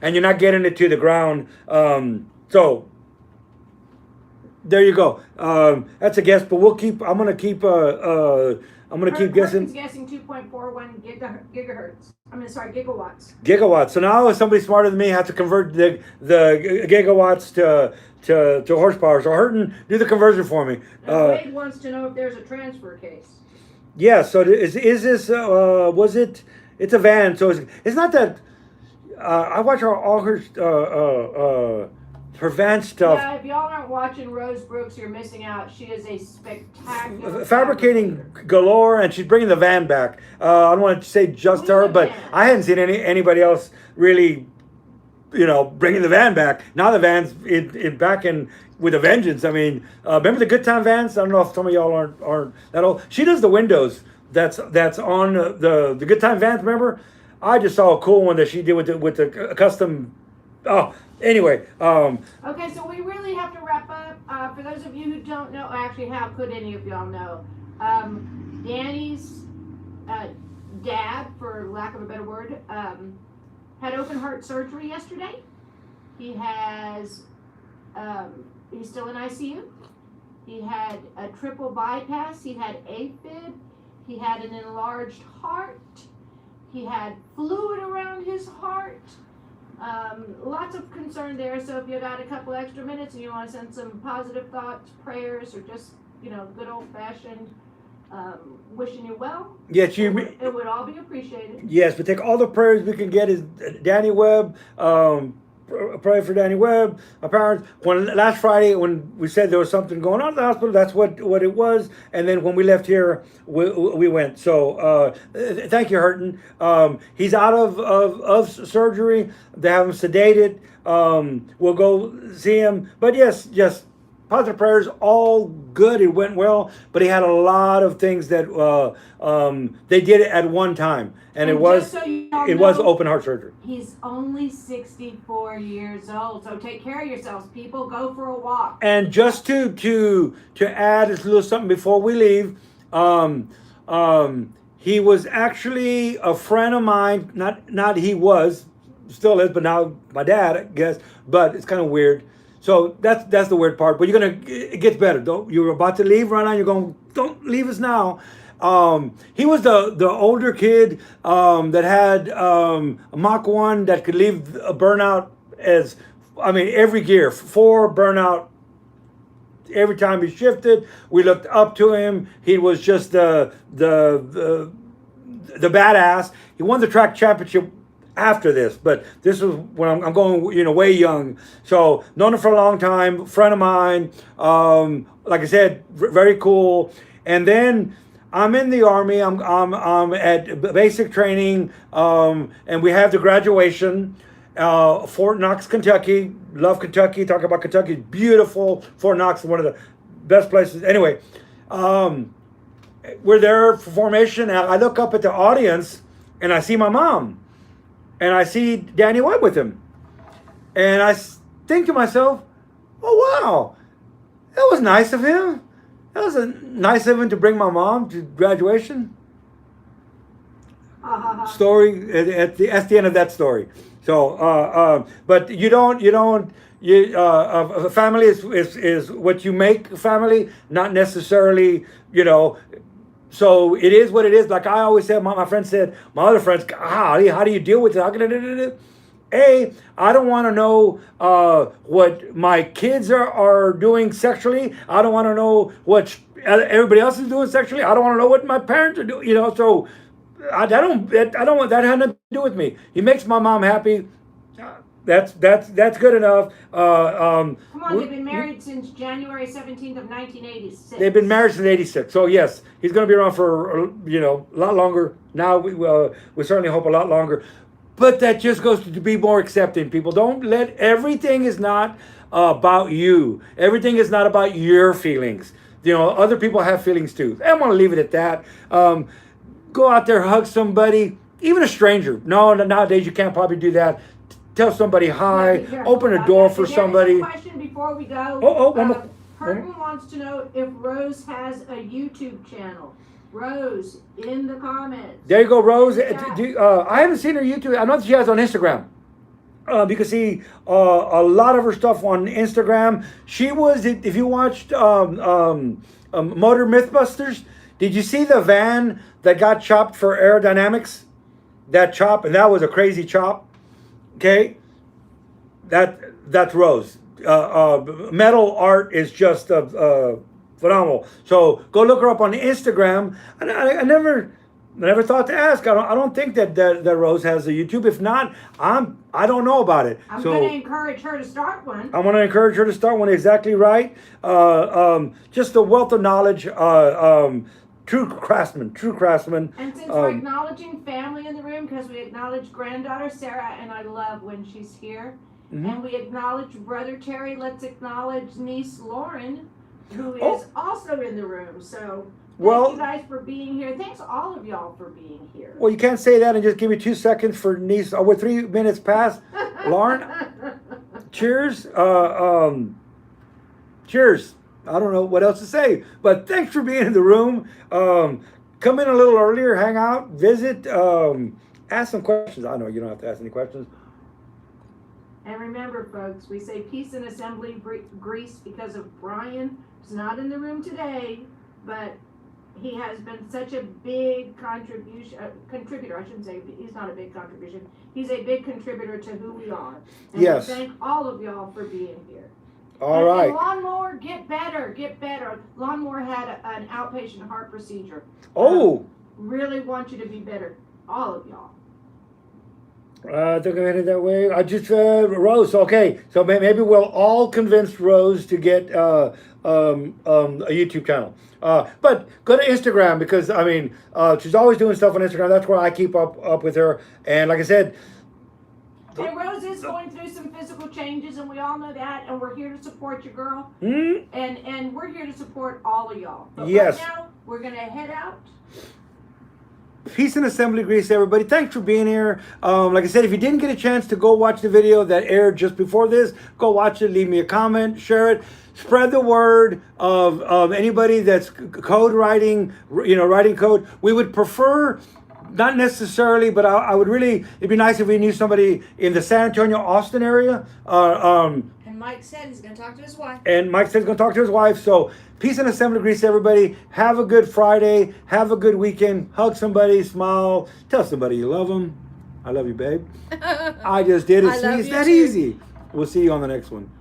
and you're not getting it to the ground. So there you go. That's a guess, but I'm gonna keep guessing. Guessing 2.41 gigahertz. Gigawatts. Gigawatts. So now somebody smarter than me has to convert the gigawatts to horsepower. So Hurton, do the conversion for me. Wade wants to know if there's a transfer case. Yeah. So is this was it? It's a van. So it's not that. I watch all her van stuff. Yeah, if y'all aren't watching Rose Brooks, you're missing out. She is a spectacular fabricating galore, and she's bringing the van back. I don't want to say just her, but I hadn't seen anybody else really, bringing the van back. Now the van's back in with a vengeance. I mean, remember the Good Time vans? I don't know if some of y'all aren't that old. She does the windows. That's on the Good Time vans. Remember? I just saw a cool one that she did with the custom. Oh, anyway. Okay, so we really have to wrap up. For those of you who don't know, actually, how could any of y'all know? Danny's dad, for lack of a better word, had open heart surgery yesterday. He has, he's still in ICU. He had a triple bypass. He had AFib. He had an enlarged heart. He had fluid around his heart. Lots of concern there, so if you got a couple extra minutes and you want to send some positive thoughts, prayers, or just, good old-fashioned wishing you well, Yes, it would all be appreciated. yes, but take all the prayers we can get. Is Danny Webb, pray for Danny Webb, our parents. When last Friday, when we said there was something going on at the hospital, that's what it was. And then when we left here, we went. So thank you, Hurton. He's out of surgery. They have him sedated. We'll go see him. But yes, just positive prayers, all good. It went well, but he had a lot of things that they did it at one time, and it was so you all it was know, open heart surgery. He's only 64 years old, so take care of yourselves, people. Go for a walk. And just to add a little something before we leave, he was actually a friend of mine. Not he was, still is, but now my dad, I guess. But it's kind of weird. So that's the weird part. But it gets better. You're about to leave right now. You're going, don't leave us now. He was the older kid that had a Mach 1 that could leave a burnout every gear, 4 burnout. Every time he shifted, we looked up to him. He was just the badass. He won the track championship after this, but this was when I'm going, way young. So known him for a long time, friend of mine. Like I said, very cool. And then I'm in the Army. I'm at basic training, and we have the graduation. Fort Knox, Kentucky. Love Kentucky. Talk about Kentucky. Beautiful. Fort Knox is one of the best places. Anyway, we're there for formation. And I look up at the audience, and I see my mom. And I see Danny Webb with him. And I think to myself, oh, wow, that was nice of him. That was nice of him to bring my mom to graduation. Story, that's the end of that story. So, but family is what you make family, not necessarily, So it is what it is. Like I always said, my friend said, my other friends, how do you deal with it? I don't want to know what my kids are doing sexually. I don't want to know what everybody else is doing sexually. I don't want to know what my parents are doing. So I don't want that had nothing to do with me. He makes my mom happy. That's good enough. Come on, they've been married since January 17th of 1986. They've been married since '86. So yes, he's going to be around for a lot longer. Now we certainly hope a lot longer. But that just goes to be more accepting. People, don't let everything is not about you. Everything is not about your feelings. Other people have feelings too. I want to leave it at that. Go out there, hug somebody, even a stranger. No, nowadays you can't probably do that. Tell somebody hi. Open a door for somebody. There's a question before we go. One more. Curtin wants to know if Rose has a YouTube channel. Rose, in the comments. There you go, Rose. I haven't seen her YouTube. I know that she has on Instagram. You can see a lot of her stuff on Instagram. She was, if you watched Motor Mythbusters, did you see the van that got chopped for aerodynamics? That chop, and that was a crazy chop. Okay, that's Rose. Metal art is just phenomenal. So go look her up on Instagram. And I never thought to ask. I don't think that Rose has a YouTube. If not, I don't know about it. I'm going to encourage her to start one. I'm going to encourage her to start one. Exactly right. Just a wealth of knowledge. True craftsman. And since we're acknowledging family in the room, because we acknowledge granddaughter Sarah, and I love when she's here, and we acknowledge brother Terry, let's acknowledge niece Lauren, who is also in the room. So thank you guys for being here. Thanks all of y'all for being here. Well, you can't say that and just give me 2 seconds for niece. Oh, we're 3 minutes past. Lauren, cheers. Cheers. I don't know what else to say, but thanks for being in the room. Come in a little earlier, hang out, visit, ask some questions. I know you don't have to ask any questions. And remember, folks, we say peace in assembly Greece because of Brian, who's not in the room today, but he has been such a big contributor. I shouldn't say he's not a big contribution. He's a big contributor to who we are. And Yes. we thank all of y'all for being here. All and, right. And Lawnmower, get better. Lawnmower had an outpatient heart procedure. Oh. Really want you to be better, all of y'all. I think I'm headed that way. I just Rose. Okay, so maybe we'll all convince Rose to get a YouTube channel. But go to Instagram because I mean she's always doing stuff on Instagram. That's where I keep up with her. And like I said, and Rose is going through some physical changes, and we all know that. And we're here to support you, girl. Mm-hmm. And we're here to support all of y'all. But yes. Right now, we're gonna head out. Peace and assembly grease, everybody. Thanks for being here. Like I said, if you didn't get a chance to go watch the video that aired just before this, go watch it. Leave me a comment, share it, spread the word of anybody that's code writing, writing code. We would prefer, not necessarily, but I would really, it'd be nice if we knew somebody in the San Antonio, Austin area. And Mike said he's going to talk to his wife. And Mike said he's going to talk to his wife. So peace and assembly grease, everybody. Have a good Friday. Have a good weekend. Hug somebody. Smile. Tell somebody you love them. I love you, babe. I just did it. I See, love it's you that too. easy. We'll see you on the next one.